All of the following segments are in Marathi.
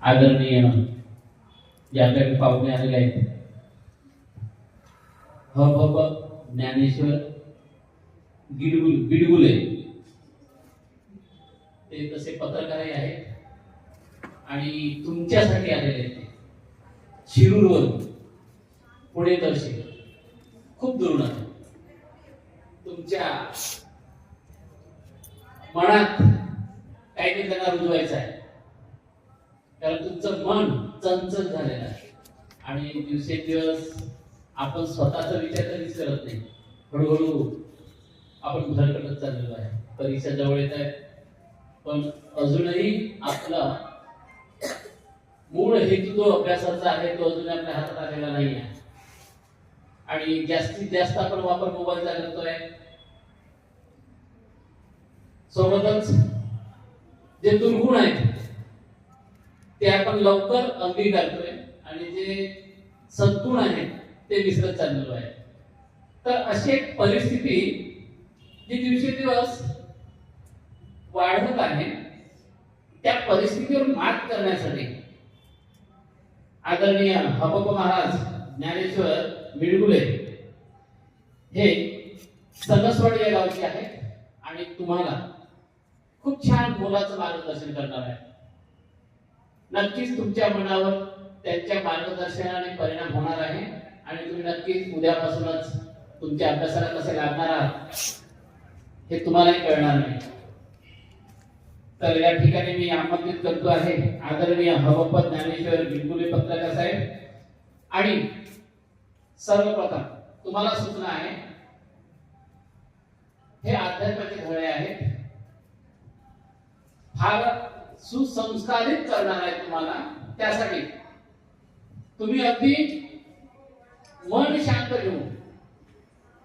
आदरणीय जे आपल्याकडे पाहुणे आलेले आहेत, ज्ञानेश्वर बिडगुले ते तसे पत्रकारही आहेत आणि तुमच्यासाठी आलेले आहेत. शिरूरवरून पुणे दर्शक खूप दुरून आहे. तुमच्या मनात काहीतरी त्यांना रुजवायचं आहे, कारण तुमचं मन चंचल झालेलं आहे आणि दिवसेंदिवस आपण स्वतःचा विचार कधीच करत नाही. हळूहळू आपण भरकटत चाललेलो आहे. परीक्षा जवळ येत आहेत, पण अजूनही आपला मूळ हेतू जो अभ्यासाचा आहे तो अजून आपल्या हातात आलेला नाही आहे आणि जास्तीत जास्त आपण वापर मोबाईलचा करतोय. सोबतच जे दुर्गुण आहेत ते आपण लवकर अंगीकारतोय आणि जे सद्गुण आहेत ते विसरत चाललेलो आहे. तर अशी एक परिस्थिती जी दिवसेंदिवस वाढत आहे, त्या परिस्थितीवर मात करण्यासाठी आदरणीय हबप महाराज ज्ञानेश्वर बिडगुले हे सणसवाडी या गावचे आहेत आणि तुम्हाला खूप छान मोलाचं मार्गदर्शन करणार आहे. नक्कीच तुमच्या मनावर त्यांच्या मार्गदर्शनाने परिणाम होणार आहे आणि तुम्ही नक्कीच उद्यापासूनच तुमच्या अभ्यासाला कसे लागणार आहात हे तुम्हालाही कळणार नाही. तर या ठिकाणी मी आमंत्रित करतो आहे आदरणीय हबप ज्ञानेश्वर बिडगुले पत्रकार साहेब. आणि सर्वप्रथम तुम्हाला सूचना आहे, हे अध्यात्माचे धडे आहेत, फार सुसंस्कारित करणार आहे तुम्हाला. त्यासाठी तुम्ही अगदी मन शांत घेऊन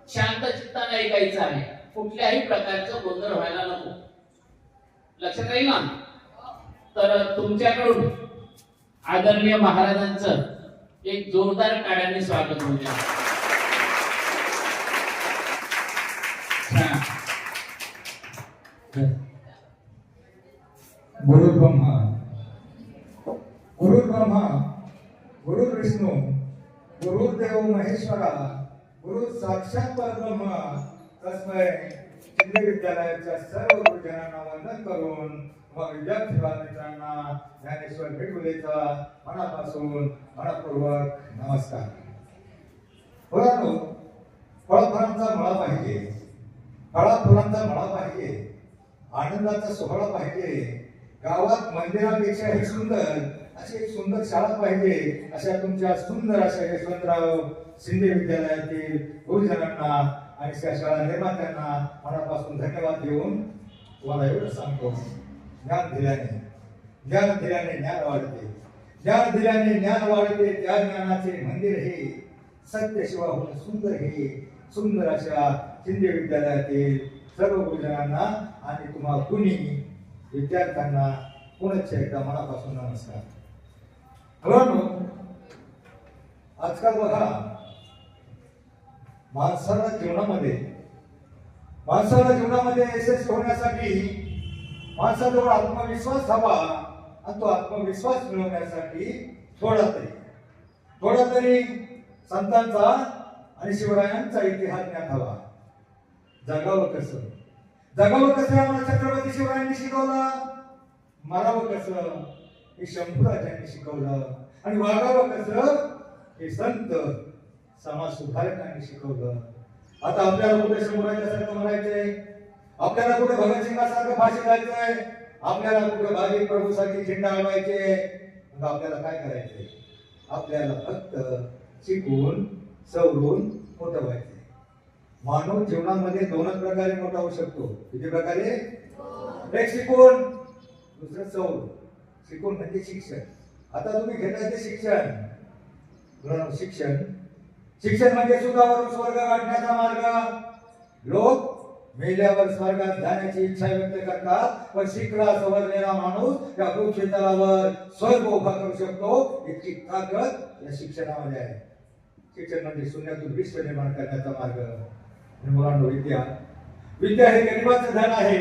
शांत चित्ताने ऐकायचं आहे. कुठल्याही प्रकारचं गोंधळ व्हायला नको. लक्षात राहील ना? तर तुमच्याकडून आदरणीय महाराजांचं एक जोरदार टाळ्यांनी स्वागत होऊ द्या. गुरु ब्रह्मा गुरु विष्णू गुरुदेव महेश्वरा गुरु साक्षात परब्रह्म तस्मै केंद्रीय विद्यालयाच्या सर्व गुरुजनांना वंदन करून व विद्यार्थी मित्रांना ज्ञानेश्वर बिडगुलेचा मनापासून मनपूर्वक नमस्कार. मुलांनो, फळफळांचा मळा पाहिजे, फळाफुलांचा मळा पाहिजे, आनंदाचा सोहळा पाहिजे, गावात मंदिरापेक्षा ही सुंदर अशी एक सुंदर शाळा पाहिजे. अशा तुमच्या सुंदर अशा यशवंतराव शिंदे विद्यालयातील गुरुजनांना आणि त्या शाळा निर्मात्यांना मनापासून धन्यवाद देऊन तुम्हाला एवढं सांगतो, ज्ञान दिल्याने ज्ञान वाढते, ज्ञान दिल्याने ज्ञान वाढते. त्या ज्ञानाचे मंदिर हे सत्य शिवाहून सुंदर हे. सुंदर अशा शिंदे विद्यालयातील सर्व गुरुजनांना आणि तुम्हा कुणी विद्यार्थ्यांना पुनश्च एकदा मनापासून नमस्कार. आजकाल बघा, माणसाला जीवनामध्ये यशस्वी होण्यासाठी माणसाजवळ आत्मविश्वास हवा आणि तो आत्मविश्वास मिळवण्यासाठी थोडा तरी संतांचा आणि शिवरायांचा इतिहास ज्ञात हवा. जगावं कसं आम्हाला छत्रपती शिवरायांनी शिकवलं, मरावं कसं हे शंभूराजांनी शिकवलं आणि वागावं कसं हे संत समाज सुधारकांनी शिकवलं. आता आपल्याला कुठे शंभूराजांसारखं म्हणायचंय, आपल्याला कुठे भगतसिंगासारखं फाशी द्यायचंय, आपल्याला कुठे बाजी प्रभूसाठी झेंडा हलवायचे. मग आपल्याला काय करायचंय? आपल्याला फक्त शिकून सवरून मोठं व्हायचंय. मानव जीवनामध्ये दोनच प्रकारे मोठा होऊ शकतो. किती प्रकारे? एक शिकून, दुसरं सवरून. शिकून म्हणजे शिक्षण. आता तुम्ही घेताय ते शिक्षण म्हणजे सुखावरून स्वर्ग गाठण्याचा मार्ग. लोक मेल्यावर स्वर्गात जाण्याची इच्छा व्यक्त करतात, पण शिकला समजलेला माणूस त्या पृथ्वीतलावर स्वर्ग उभा करू शकतो. इतकी ताकद या शिक्षणामध्ये आहे. शिक्षण म्हणजे शून्यातून विश्व निर्माण करण्याचा मार्ग. मुलांनो, विद्या हे गरिबाचं धन आहे.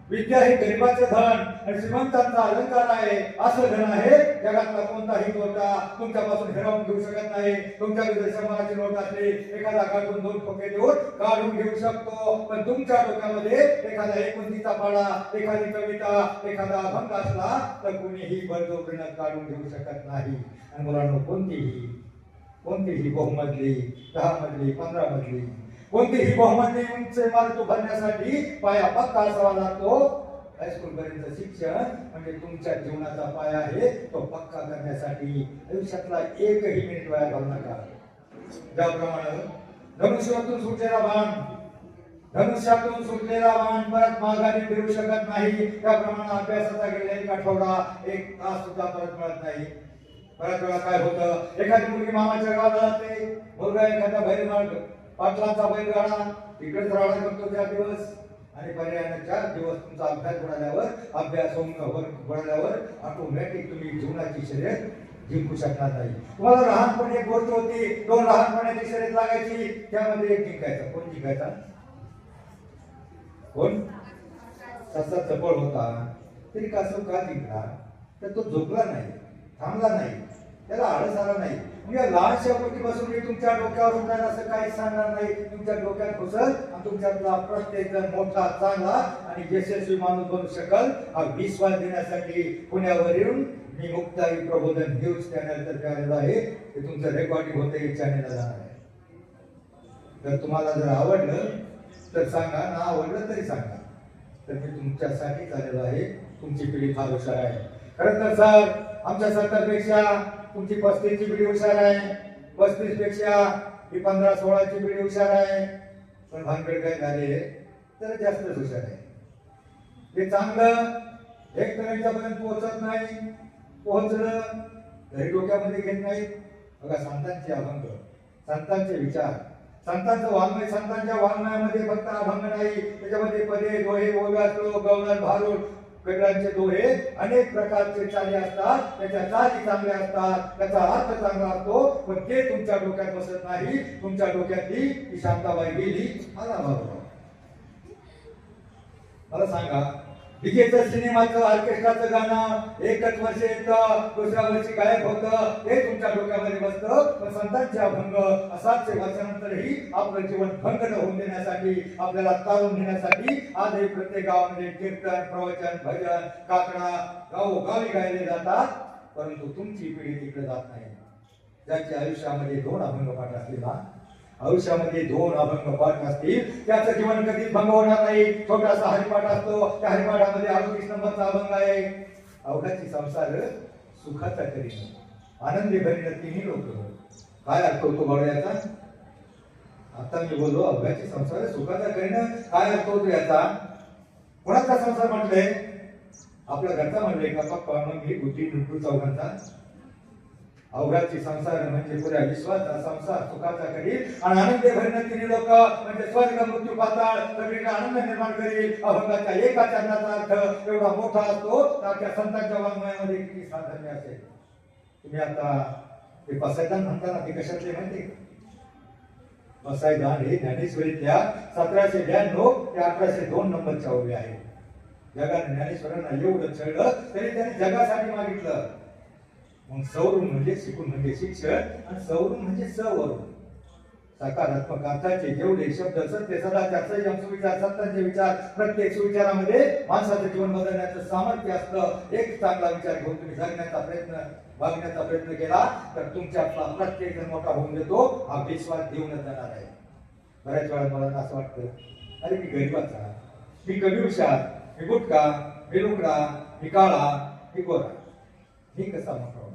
विद्या हे गरिबाचं धन. आणि श्रीमंतांचा अलंकार आहे, असं धन आहे जगातला कोणताही तोटा तुमच्यापासून हिरावून घेऊ शकत नाही. तुमच्या विरुद्ध शंभराची नोट असली एखादा काढून 2 ठोके देऊन काढून घेऊ शकतो, पण तुमच्या डोक्यामध्ये एखादा एकुलतीचा पाडा, एखादी कविता, एखादा अभंग असला तर कुणीही बळजबरीनं काढून घेऊ शकत नाही. आणि मुलांनो, कोणतीही बहुमजली, 10 मजली, 15 मजली, कोणतीही बहुमजली उंच इमारत उभारण्यासाठी पाया पक्का असावा लागतो. हायस्कूल पर्यंत शिक्षण म्हणजे तुमच्या जीवनाचा पाया आहे, तो पक्का करण्यासाठी आयुष्यातला एकही मिनिट वाया घालू नका. ज्याप्रमाणे धनुष्यातून सुटलेला बाण परत माघारी फिरू शकत नाही, त्याप्रमाणे अभ्यासाचा गेलेला एक आठवडा, 1 तास सुद्धा परत मिळत नाही. बऱ्याच वेळा काय होतं, एखादी मुलगी मामाच्या गावाला जाते, मुलगा एखादा बैलगाडा, पाटलांचा बैलगाडा तिकडेच राडा करतो 4 दिवस, आणि पर्यायाने 4 दिवस तुमचा अभ्यास बुडाल्यावर ऑटोमॅटिक तुम्ही जीवनाची शर्यत जिंकू शकणार नाही. तुम्हाला लहानपणी एक गोष्ट होती, 2 लहानपणाची शर्यत लागायची, त्यामध्ये एक जिंकायचा. कोण जिंकायचा? कोण? ससा चपळ होता, तरी का जिंकला? तर तो झोपला नाही, थांबला नाही, त्याला आळस आला नाही. म्हणजे लहानशा गोष्टीपासून मी तुमच्या डोक्यावर उठणार असं काही सांगणार नाही. तुमच्या डोक्यात घुसल आणि तुमच्यातला प्रत्येक जण मोठा, चांगला आणि यशस्वी माणूस बनू शकल, हा विश्वास देण्यासाठी पुण्यावरून मी मुक्ताई प्रबोधन न्यूज चॅनल तर्फे आलेलो आहे. ते तुमचं रेकॉर्डिंग होतं, एक चॅनलला जाणार आहे. तर तुम्हाला जर आवडलं तर सांगा, ना आवडलं तरी सांगा. तर मी तुमच्यासाठी आलेलो आहे. तुमची पिढी फार हुशार आहे. खरं तर सर, आमच्या 70पेक्षा तुमची 35ची पिढी हुशार आहे, 35 पेक्षा ही 15-16ची पिढी हुशार आहे. पण भानगड काय झाले तर जास्तच हुशार आहे. हे चांगलं एक तर यांच्यापर्यंत पोहोचत नाही, पोहोचलं तरी डोक्यामध्ये घेत नाही. बघा, संतांचे अभंग, संतांचे विचार, संतांचं वाङ्मय, संतांच्या वाङ्मयामध्ये फक्त अभंग नाही, त्याच्यामध्ये पदे, दोहे, ओव्या, श्लोक, गवळण, भारूड, कबीरांचे दोहे, अनेक प्रकारचे चाली असतात. त्याच्या चाली चांगल्या असतात, त्याचा अर्थ चांगला असतो, पण ते तुमच्या डोक्यात बसत नाही. तुमच्या डोक्यातली ती शांताबाई गेली. मला सांगा, डीजेचं, सिनेमाचं, ऑर्केस्ट्राचं गाणं एकच वर्ष येतं, दुसऱ्या वर्षी गायब होतं, हे तुमच्या डोक्यामध्ये बसतं. पण संतांचे अभंग 700 वर्षानंतरही आपलं जीवन भंग न होऊन देण्यासाठी, आपल्याला तारून घेण्यासाठी आजही प्रत्येक गावामध्ये कीर्तन, प्रवचन, भजन, काकडा गावोगावी गायले जातात. परंतु तुमची पिढी तिकडे जात नाही. ज्याच्या आयुष्यामध्ये 2 अभंग पाठ असतील ना, आयुष्यामध्ये 2 अभंग पाठ असतील, त्याचं जीवन कधीच भंग होणार नाही. छोटासा हरिपाठ असतो, त्या हरिपाठामध्ये 38 नंबरचा अभंग आहे. अवघाची संसार सुखाचा करीन, आनंदी भरीन तिन्ही लोक. काय अर्थ होतो बघा याचा? आता मी बोललो अवघाची संसार सुखाचा करीन, काय अर्थ होतो याचा? कोणाचा संसार म्हटलंय? आपल्या घरचा म्हणलंय का पप्पा, मम्मी, गुटी, नुटू, चौघांचा? अवघाची संसार म्हणजे पुऱ्या विश्वाचा संसार सुखाचा करील, आणि आनंद भरीन तिन्ही लोक म्हणजे स्वर्ग, मृत्यू, पाताळ सगळीकडे आनंद निर्माण करील. अभंगाच्या एका चरणाचा अर्थ एवढा मोठा असतो, त्या संतांच्या वाङ्मयामध्ये किती साधर्म्य असेल. तुम्ही आता ते पसायदान म्हणताना ते कशातले माहिती? पसायदान हे ज्ञानेश्वरीतल्या 1792 ते 1802 नंबरच्या ओव्या आहेत. जगाने ज्ञानेश्वरांना एवढं छळलं तरी त्यांनी जगासाठी मागितलं. मग सवरून म्हणजे शिकून म्हणजे शिक्षण, आणि सवरून म्हणजे सवरून सकारात्मक अर्थाचे जेवढे शब्द सत्य, सदाचार, संयम, सुविचार, सत्तांचे विचार, प्रत्येक सुविचारामध्ये माणसाचं जीवन बदलण्याचं सामर्थ्य असतं. एक चांगला विचार घेऊन तुम्ही वागण्याचा प्रयत्न केला तर तुमच्यातला प्रत्येक जण मोठा होऊन देतो, हा विश्वास देऊनच जाणार आहे. बऱ्याच वेळा मला असं वाटतं, अरे मी गरीबाचा, मी कमी हुशार, मी गुटका, मी लुकडा, मी काळा, मी गोरा, मी कसा मोठा होणार?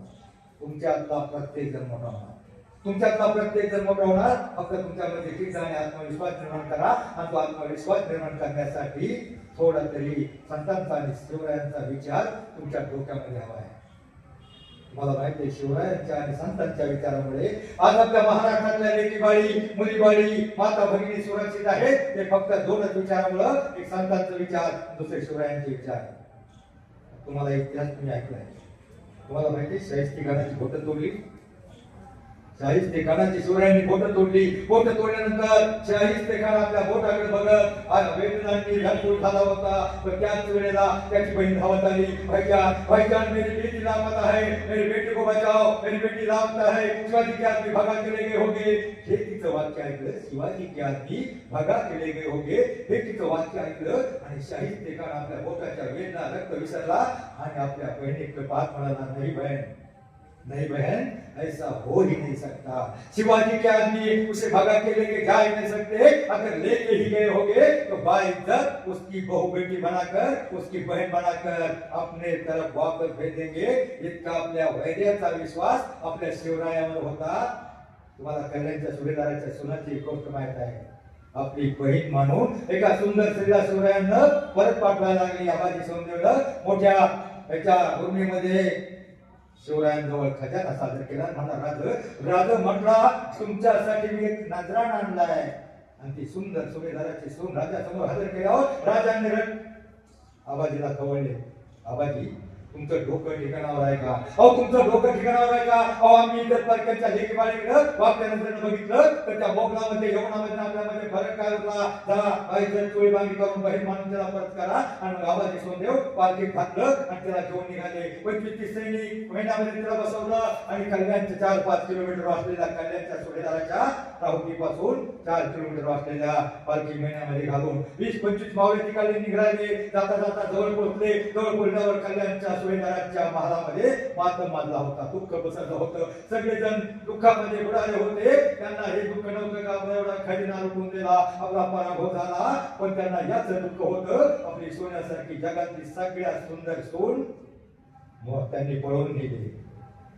तुमच्यातला प्रत्येक जण मोठा होणार. तुमच्यातला प्रत्येक जण मोठा होणार. फक्त तुमच्यामध्ये चिंता आणि आत्मविश्वास निर्माण करा, आणि तो आत्मविश्वास निर्माण करण्यासाठी थोडा तरी संतांचा आणि शिवरायांचा विचार तुमच्या डोक्यामध्ये हवा आहे. तुम्हाला माहिती आहे, शिवरायांच्या आणि संतांच्या विचारामुळे आज आपल्या महाराष्ट्रातल्या लेकीबाळी, मुलीबाळी, माता भगिनी सुरक्षित आहेत. ते फक्त 2च विचारामुळं, एक संतांचा विचार, दुसरे शिवरायांचे विचार. तुम्हाला इतिहास तुम्ही ऐकलाय. तुम्हाला माहिती आहे, शाहिस्ती खानाची बोटं तोडली. शाहिस्तेखानाची शिवरायांनी बोट तोडल्यानंतर शाहिस्तेखान आपल्या बोटाकडे बघत वेदनांनी व्याकुळ झाला होता. पण त्याच वेळेला त्याची बहीण धावत आली. भाईजान मेरी बेटी लापता है, मेरी बेटी को बचाओ, मेरी बेटी लापता है, शिवाजी के आदमी भगा के ले गए होंगे. हे तिचं वाक्य ऐकलं, शिवाजी के आदमी भगा के ले गए होंगे, हे तिचं वाक्य ऐकलं आणि शाहिस्तेखान आपल्या बोटाच्या वेदना रक्त विसरला आणि आपल्या बहिणीकडे पाहत म्हणाला, नहीं बहन, ऐसा हो ही नहीं सकता. शिवाजी के आदमी उसे भगा के लेके जा ही नहीं सकते. अगर लेके ही गए होंगे तो बाइज्जत उसकी बहू बेटी बनाकर, उसकी बहन बनाकर अपने तरफ वापस भेजेंगे. इतका आपल्या वैद्याचा विश्वास आपल्या शिवरायावर होता. तुम्हाला कल्याणच्या सुभेदाराच्या सुनाची एक गोष्ट माहित आहे. आपली बहीण मानून एका सुंदर स्त्रीला शिवरायांना परत पाठवायला लागली. आबाजी सोमदेवला मोठ्या याच्या उर्मीमध्ये शिवरायांजवळ खजाना सादर केला. म्हणा राज म्हटला, तुमच्यासाठी मी एक नजराण आणलाय. आणि ती सुंदर सुभेदाराची सून राजासमोर हजर केल्यावर राजांनी आबाजीला कवळले, आबाजी तुमचं डोकं ठिकाणावर आहे का? अहो तुमचं डोकं ठिकाणावर आहे का? अहो आम्ही इतर परक्यांच्या लेकीबाळीकडं वापल्या नजरेनं बघितलं तर त्या मोगलामध्ये यवनामध्ये आपल्यामध्ये फरक काय होता? जरा बाईचं चोळी बांगडी करून बहीण मानून त्याला परत करा. आणि मग आबाजी सोमदेव पालखीत घातलं आणि त्याला घेऊन निघाले. 25-30 सैनिक महिन्यामध्ये त्याला बसवलं आणि कल्याणच्या 4-5 किलोमीटर असलेल्या कल्याणच्या सुभेदाराच्या राहुटीपासून 4 किलोमीटर असलेल्या पालखी महिन्यामध्ये घालून 20-25 मावळे तिकडे निघाले. जाता जाता जवळ पोहोचल्यावर कल्याणच्या सुभेदाराच्या महालामध्ये मातम माजला होता. दुःख पसरलं होतं. सगळेजण दुःखामध्ये बुडाले होते. त्यांना हे दुःख नव्हतं का आपला एवढा खजिना लुटून दिला, आपला पराभव झाला. पण त्यांना याच दुःख होतं, आपली सोन्यासारखी जगातली सगळ्यात सुंदर सून त्यांनी पळवून नेली.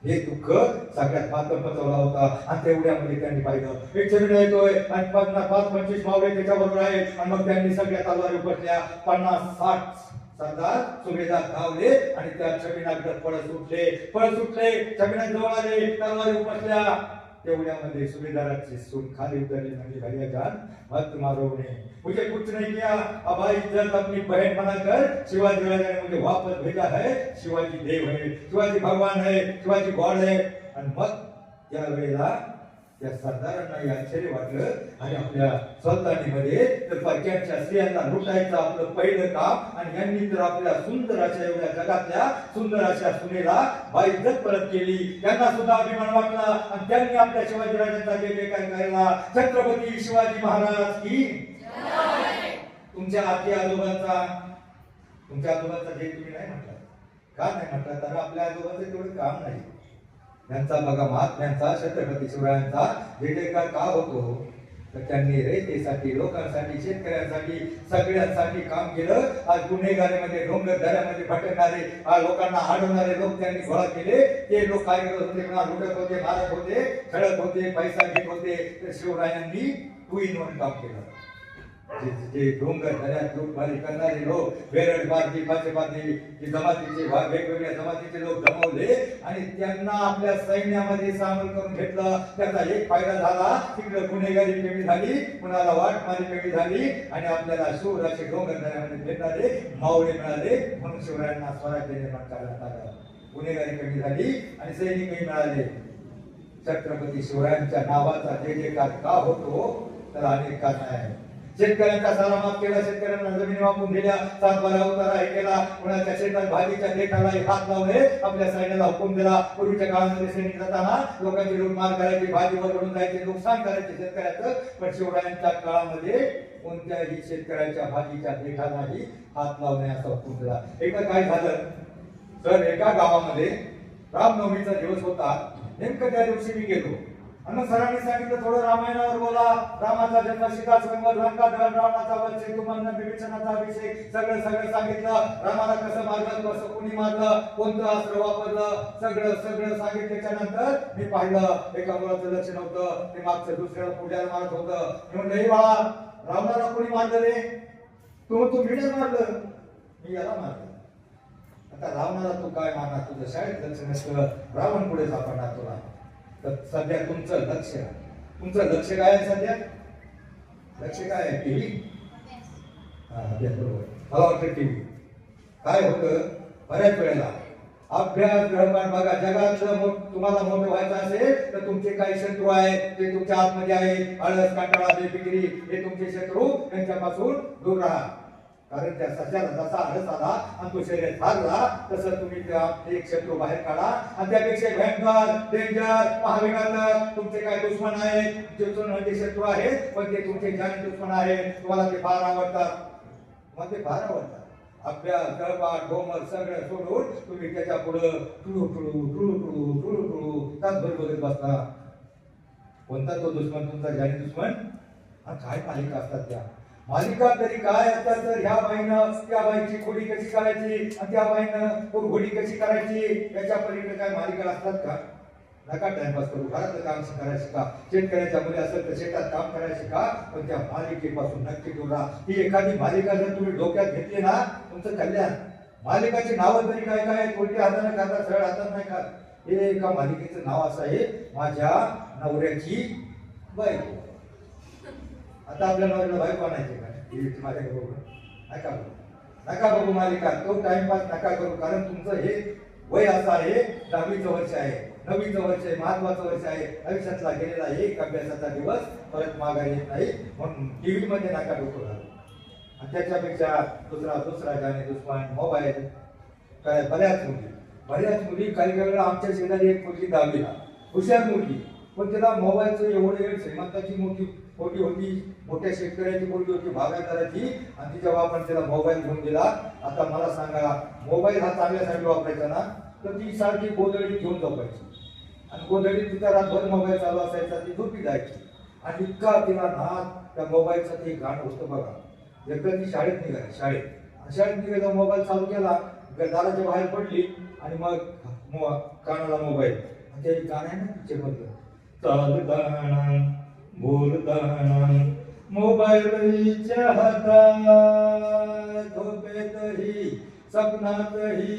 हे दुःख सगळ्यात मातम पचवला होता. आणि तेवढ्यामध्ये त्यांनी पाहिलं एक छबिडा येतोय आणि 5-25 मावळे त्याच्याबरोबर आहेत. आणि मग त्यांनी सगळ्या तलवारी उपटल्या. 50-60 सरदार सुभेदार धावले आणि त्या छबिनाकडे पळ सुटले. छबिना जवळ आले, तलवारी उपटल्या. तेवढ्यामध्ये सुभेदाराची सून खाली उतरली. म्हणजे भैया जान मत मारोने, मुझे कुछ नहीं किया, अब इज्जत अपनी बहन बनाकर शिवाजी राजा ने मुझे वापस भेजा है. शिवाजी देव है, शिवाजी भगवान है, शिवाजी गॉड है. आणि मग त्या वेळेला त्या सरदारांना आश्चर्य वाटलं आणि आपल्या सुलतानीमध्ये तर परक्यांच्या स्त्रियांना लुटायचं आपलं पहिलं काम. आणि यांनी तर आपल्या सुंदर अशा एवढ्या जगातल्या सुंदर अशा सुनेला बाइज्जत परत केली. त्यांना सुद्धा अभिमान वाटला आणि त्यांनी आपल्या शिवाजी राजांचा जयजयकार केला. छत्रपती शिवाजी महाराज की तुमच्या आजोबांचा जय तुम्ही नाही म्हटलं का? नाही म्हटलं तर आपल्या आजोबांचं तेवढं काम नाही. त्यांचा बघा महात्म्यांचा छत्रपती शिवरायांचा जयजयकार का होतो? तर त्यांनी रयतेसाठी, लोकांसाठी, शेतकऱ्यांसाठी, सगळ्यांसाठी काम केलं. आज गुन्हेगारीमध्ये, डोंगर दऱ्यामध्ये भटकणारे, लोकांना अडवणारे लोक त्यांनी गोळा केले. ते लोक काय करत होते? लुटत होते, मारत होते, खेळत होते, पैसा घेत होते. तर शिवरायांनी 2 in 1 काम केलं. जे डोंगर दऱ्यात लूटमारी करणारे लोक, बेरडबाजी, पाचेबाजी, जमातीचे वेगवेगळ्या जमातीचे लोक जमवले आणि त्यांना आपल्या सैन्यामध्ये सामील करून घेतलं. त्याचा एक फायदा झाला, तिकडे गुन्हेगारी कमी झाली, कुणाला वाटमारी कमी झाली आणि आपल्याला शूर असे डोंगर दऱ्यामध्ये भेटणारे मावळे मिळाले. म्हणून शिवरायांना स्वराज्य निर्माण करण्यात आलं. गुन्हेगारी कमी झाली आणि सैनिकही मिळाले. छत्रपती शिवरायांच्या नावाचा जयजयकार का होतो? तर अनेक कारण आहे. शेतकऱ्यांचा सारा माफ केला, शेतकऱ्यांना जमिनी वापरून दिल्या, 7-12 उतारा हे केला. कुणाच्या शेतात भाजीच्या देठाला हात लावले, आपल्या सैन्याला हुकूम दिला. पूर्वीच्या काळामध्ये सैनिक जाताना लोकांची लूटमार करायची, भाजीवर पडून जायचे, नुकसान करायचे शेतकऱ्याचं. पण शिवरायांच्या काळामध्ये कोणत्याही शेतकऱ्याच्या भाजीच्या देठालाही हात लावण्याचा हुकूम दिला. एकदा काय झालं तर एका गावामध्ये रामनवमीचा दिवस होता. नेमकं त्या दिवशी मी गेलो आणि सरांनी सांगितलं थोडं रामायणावर बोला. रामाचा जन्म, सीता स्वयंवर, लंका दहन, रावणाचा वध, सेतुबंधन, विभीषणाचा अभिषेक, सगळं सांगितलं. रामाला कसं मारलं, कसं कुणी मारलं, कोणतं अस्त्र वापरलं, सगळं सांगितल्याच्या नंतर मी पाहिलं एका मुलाचं लक्ष नव्हतं. ते मागचं दुसऱ्याला पुढ्याला मारत होतं. मी म्हणलं हे बाळा, रावणाला कोणी मारलं रे? तू मीडच मारलं. मी याला मारलं. आता रावणाला तू काय मारणार? तुझं शाळेत लक्ष नसतं, रावण पुढे सापडणार तुला. तर सध्या तुमचं लक्ष काय आहे? सध्या लक्ष काय आहे? टीव्ही. बरोबर, मला वाटतं टीव्ही. काय होतं बऱ्याच वेळेला अभ्यास ग्रहपाठ बघा. जगातलं तुम्हाला मोठं व्हायचं असेल तर तुमचे काही शत्रू आहेत ते तुमच्या आतमध्ये आहे. आळस, कंटाळा, बेफिकिरी हे तुमचे शत्रू. त्यांच्यापासून दूर राहा. कारण त्या सध्याला जसा आळस आला आणि तो शरीर हारला तसं तुम्ही त्या एक शत्रू बाहेर काढा आणि त्यापेक्षा भयंकर डेंजर महाविघातक तुमचे काय दुश्मन आहेत. जे शत्रू आहेत पण ते तुमचे जाणी दुश्मन आहेत. तुम्हाला ते फार आवडतात. मग ते फार आवडतात. अभ्यास गळपाट होमवर्क सगळं सोडून तुम्ही त्याच्या पुढं टुळू तासभर बघत बसता. कोणता तो दुश्मन तुमचा जाणी दुश्मन. आणि काय मालिका असतात त्या मालिका तरी काय असतात तर ह्या बाईनं त्या बाईची खोडी कशी करायची आणि त्या बाईनं घोडी कशी करायची याच्या पलीकडे काय मालिका असतात का. नका टाइमपास करू. घरातलं काम करायला शिका. शेतकऱ्याच्या मुली असेल तर शेतात काम करायला शिका. पण त्या मालिकेपासून नक्की दूर राहा. ही एखादी मालिका जर तुम्ही डोक्यात घेतली ना तुमचं कल्याण. मालिकाची नावं तरी काय काय उलट्या हाताने खातात सरळ हातात नाही खात. हे एका मालिकेचं नाव असं आहे माझ्या नवऱ्याची बायको. आता आपल्या नवऱ्याला बायको आणायची का माझ्याकडे बघू नका बघू. नका बघू मालिका. तो टाइमपास नका करू. कारण तुमचं हे वय असं आहे 10वीचं वर्ष आहे 9वीचं वर्ष आहे महत्वाचं वर्ष आहे. आयुष्यातला गेलेला एक अभ्यासाचा दिवस परत माघारी येत नाही. म्हणून टीव्ही मध्ये नका डोकं घालू. आणि त्याच्यापेक्षा दुसरा जाणे दुश्मन मोबाईल. काय बऱ्याच मुली काही वेळेला आमच्या शेजारी एक मुलगी 10वीला हुशार मुलगी पण त्याला मोबाईलचं एवढं श्रीमंताची मोठी होती मोठ्या शेतकऱ्याची मुलगी होती भागायदाराची आणि तिच्या बापाने त्याला मोबाईल घेऊन दिला. आता मला सांगा मोबाईल हा चांगल्यासाठी वापरायचा ना तर ती सारखी गोधडीत घेऊन झोपायची आणि गोधडीत तिचा रातभर मोबाईल चालू असायचा. ती झोपी जायची आणि इतका तिला नाद त्या मोबाईलचं ते गाणं होतं बघा. एकदा ती शाळेत निघाली मोबाईल चालू केला दाराच्या बाहेर पडली आणि मग कानाला मोबाईल आणि ते गाणं आहे ना पिक्चर मधलं चालताना बोलताना मोबाईलच्या हातात झोपेतही सपनातही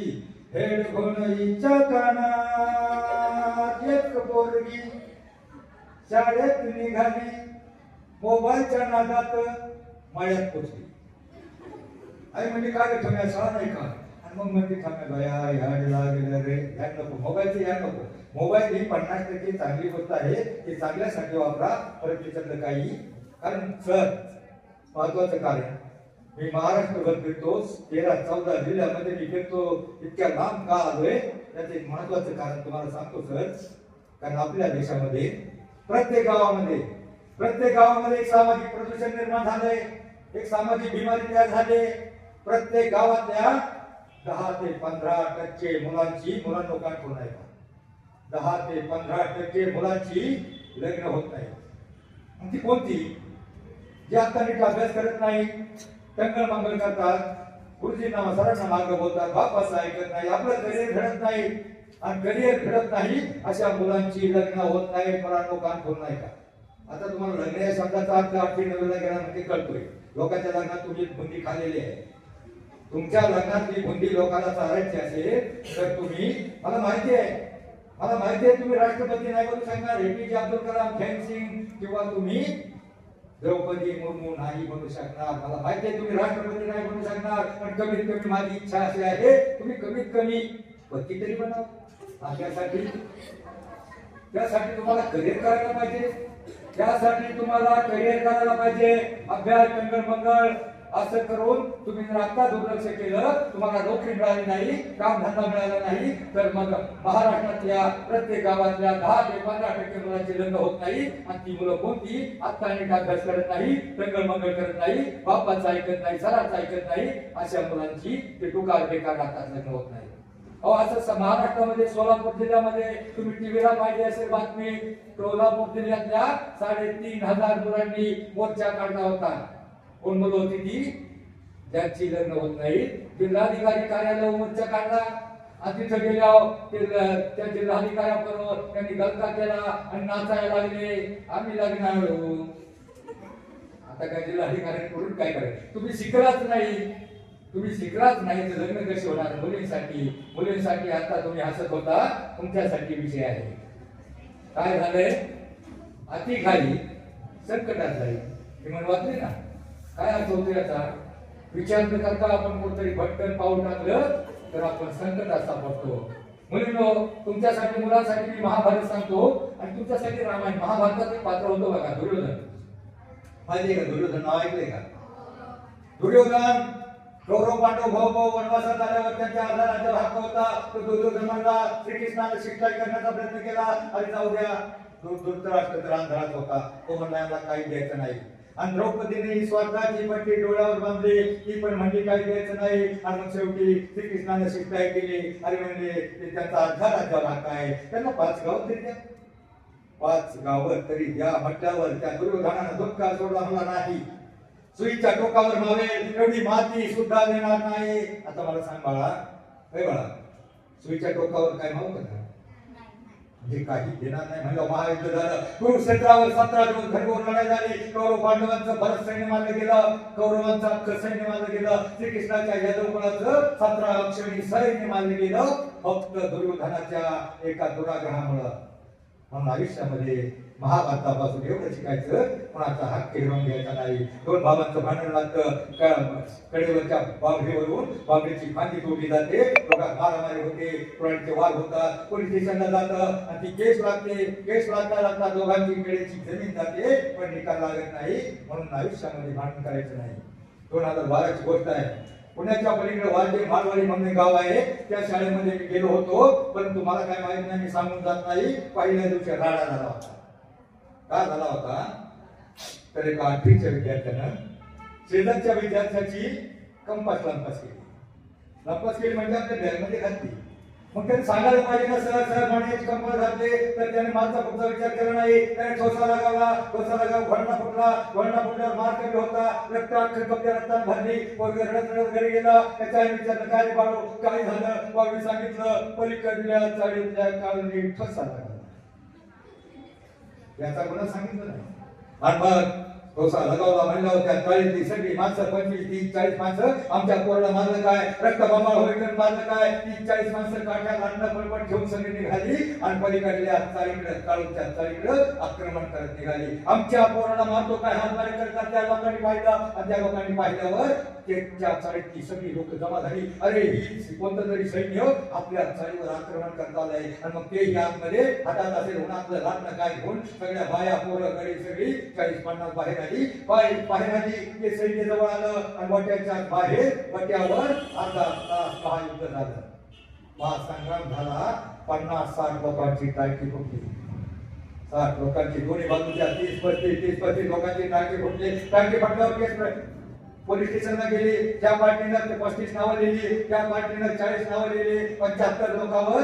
हेडफोनच्या कानात एक पोरगी शाळेत निघाली मोबाईलच्या नादात मळ्यात पोचली. आई म्हणजे काय ठेवण्या शाळा नाही का. आणि मग म्हणते थांबे भया ह्याड लागेल रे ह्याड नको मोबाईलचं ह्याड नको. मोबाईल ही 50% चांगली गोष्ट आहे. ती चांगल्यासाठी वापरा. परत त्याच्यातलं काही कारण सर महत्वाचं कार्य मी महाराष्ट्रभर फिरतो 13-14 जिल्ह्यामध्ये मी फिरतो. इतक्या लांब का आलोय त्याचं एक महत्वाचं कारण तुम्हाला सांगतो सर. कारण आपल्या देशामध्ये प्रत्येक गावामध्ये एक सामाजिक प्रदूषण निर्माण झालंय. एक सामाजिक बिमारी तयार झाली. प्रत्येक गावातल्या 10 ते 15% मुलांनो काढून आहे 10 ते 15% मुलांची लग्न होत नाही. ती कोणती जे आता नीट अभ्यास करत नाही टंगळ मंगळ करतात गुरुजींना सरांना मार्ग बोलतात बापाचं ऐकत नाही आपलं करिअर घडत नाही आणि करिअर घडत नाही अशा मुलांची लग्न होत नाही. मुलांनो काढून नाही का. आता तुम्हाला लग्न या शब्दाचा अर्थ 8वी-9वीला गेल्यामध्ये कळतोय. लोकांच्या लग्नात तुम्ही बुंदी खाल्लेली आहे. तुमच्या लग्नातली बुंदी लोकांना चालायची असेल तर तुम्ही मला माहिती आहे तुम्ही राष्ट्रपती नाही बनू शकणार. APJ अब्दुल कलाम खैरसिंग किंवा तुम्ही द्रौपदी मुर्मू नाही बनू शकणार. मला माहिती आहे तुम्ही राष्ट्रपती नाही बनू शकणार. पण कमीत कमी माझी इच्छा अशी आहे तुम्ही कमीत कमी पती तरी बनवा. त्यासाठी तुम्हाला करिअर करायला पाहिजे. त्यासाठी तुम्हाला करिअर करायला पाहिजे. अभ्यास टंगळ असं करून तुम्ही जर आता दुर्लक्ष केलं तुम्हाला नोकरी मिळाली नाही काम धंदा मिळाला नाही तर मग महाराष्ट्रातल्या प्रत्येक गावातल्या 10 ते 15% मुलांची लग्न होत नाही. आणि ती मुलं कोणती आता नीट अभ्यास करत नाही टंगळ मंगळ करत नाही बापाचं ऐकत नाही सराचं ऐकत नाही अशा मुलांची ते टुकार बेकार राहतात लग्न होत नाही. असं महाराष्ट्रामध्ये सोलापूर जिल्ह्यामध्ये तुम्ही टीव्हीला पाहिजे असेल बातमी. सोलापूर जिल्ह्यातल्या 3,500 मुलांनी मोर्चा काढला होता. कोण मुलं होती ती ज्यांची लग्न होत नाही. जिल्हाधिकारी कार्यालय मोर्चा काढला आणि तिथं गेल्यावर त्या जिल्हाधिकाऱ्याबरोबर त्यांनी गलका केला आणि नाचायला लागले आम्ही लग्नावर. आता काय जिल्हाधिकाऱ्यांकडून काय करायचं. तुम्ही शिकलाच नाही तर लग्न कसे होणार. मुलींसाठी आता तुम्ही हसत होता तुमच्यासाठी विषय आहे. काय झालंय अति घाई संकटात जाईल हे म्हणून वाचले ना. काय अर्थ होतो याचा विचार न करता आपण कोणतरी भटकन पाऊल टाकलं तर आपण संकटात सापडतो. मुलींनो, तुमच्यासाठी मुलांसाठी मी महाभारत सांगतो आणि तुमच्यासाठी रामायण. महाभारतात एक पात्र होतं बघा, दुर्योधन. माहिती आहे का दुर्योधन नाव ऐकलंय का? दुर्योधन कौरव पांडव भाऊ वनवासात आल्यावर त्यांच्या अर्धा राज्यावर हक्क होता. तो दुर्योधनाला श्रीकृष्णाने शिक्षण करण्याचा प्रयत्न केला. अरे जाऊ द्या, धृतराष्ट्र तर अंधारात होता. तो म्हणला यांना काही द्यायचं नाही. आणि द्रौपदीने ही स्वार्थाची पट्टी डोळ्यावर बांधली. ती पण म्हणजे काही द्यायचं नाही. आणि मग शेवटी श्रीकृष्णाने शिक्षाई केली. अरे म्हणजे ते त्यांचा अर्धा राज्यावर हक्क आहे. त्यांना 5 गाव तरी द्या, 5 गावं तरी द्या म्हटल्यावर त्या दुर्योधनानं धुतकार सोडला, मला नाही. सुईच्या टोकावर मावेल एवढी माती सुद्धा देणार नाही. आता मला सांग बाळा, हे बाळा, सुईच्या टोकावर काय मावत का? म्हणजे काही देणार नाही म्हणलं. महायुद्ध झालं. कुरुक्षेत्रावर 17 दिवस घरघोर लढाई झाली. कौरव पांडवांचं भरत सैन्य मारलं गेलं, कौरवांचं अख्खं सैन्य मारलं गेलं. श्रीकृष्णाच्या यादव कुळाचं 17 अक्षरी सैन्य मारलं गेलं, फक्त दुर्योधनाच्या एका दुराग्रहामुळं. म्हणून आयुष्यामध्ये महाभारतापासून एवढं शिकायचं, कोणाचा हक्क हिरवून घ्यायचा नाही. 2 भावांचं भांडण लागतं, कडेवरच्या बाबरीवरून बाबरीची फांदी तोडली जाते, दोघात मारामारी होते, टोळ्यांचे वार होतात, पोलीस स्टेशनला जातं आणि ती केस लागते. केस लागता दोघांची कडेची जमीन जाते, पण निकाल लागत नाही. म्हणून आयुष्यामध्ये भांडण करायचं नाही. 2012ची गोष्ट आहे. पुण्याच्या पलीकडे वालजे मालवाडी म्हणून गाव आहे. त्या शाळेमध्ये मी गेलो होतो, परंतु मला काय माहित नाही, मी सांगून जात नाही. पहिल्या दिवशी राडा झाला होता. का झाला होता तर एका 8वीच्या विद्यार्थ्यानं शेजारच्या विद्यार्थ्याची कंपास लंपास केली म्हणजे आपल्या बॅगमध्ये घातली. मग त्याने सांगायला पाहिजे ना, सर म्हणे कंपास घातले. तर त्याने माझा पुढचा विचार केला नाही. त्याने ठोसा लगावला, घोडा फुटल्यावर मार कमी होता. रक्त अख्खं कपड्या रक्तात भरली. पोरगे रडत घरी गेला. त्याच्या आईने विचारलं, काय रे बाळू काय झालं? बाळूने सांगितलं, पलीकडल्या चाळीतल्या काळूने ठोसा लागला. याचा गुन्हा सांगितलं नाही. आणि मग ठोसा लगावला म्हणल्यावर त्या चाळीतली सगळी माणसं 25-30-40 माणसं आमच्या पोराला मारलं काय, रक्तबंबाळ होईकडे मारलं काय. 30-40 माणसं काठ्या लाटणं पळपट घेऊन सगळी निघाली आणि पलीकडल्या चाळीकडे काळूच्या चाळीकडे आक्रमण करत निघाली. आमच्या पोराला मारतो काय, हातमारी करतात. त्या लोकांनी पाहिलं आणि त्या लोकांनी पाहिल्यावर त्या चाळीतली सगळी लोक जमा झाली. अरे ही कोणतं तरी सैन्य आपल्या चाळीवर आक्रमण करता आलंय. आणि मग ते आतमध्ये हातात असेल उन्हातलं लाटणं काय घेऊन सगळ्या बाया पोरं गडी सगळी 40-50 बाहेर आली. बाहेर आली, ते सैन्य जवळ आलं आणि वाट्याच्या बाहेर वाट्यावर अर्धा तास महायुद्ध झालं. महासंग्राम झाला. 50-60 लोकांची टाकी फुटली. 60 लोकांची, दोन्ही बाजूच्या 30-35 लोकांची टाकी फुटली. टाकी फुटल्यावर केस पोलीस स्टेशनला गेली. त्या पार्टीनं 35 नावं लिहिली, त्या पार्टीनं 40 नावं लिहिली. 75 लोकांवर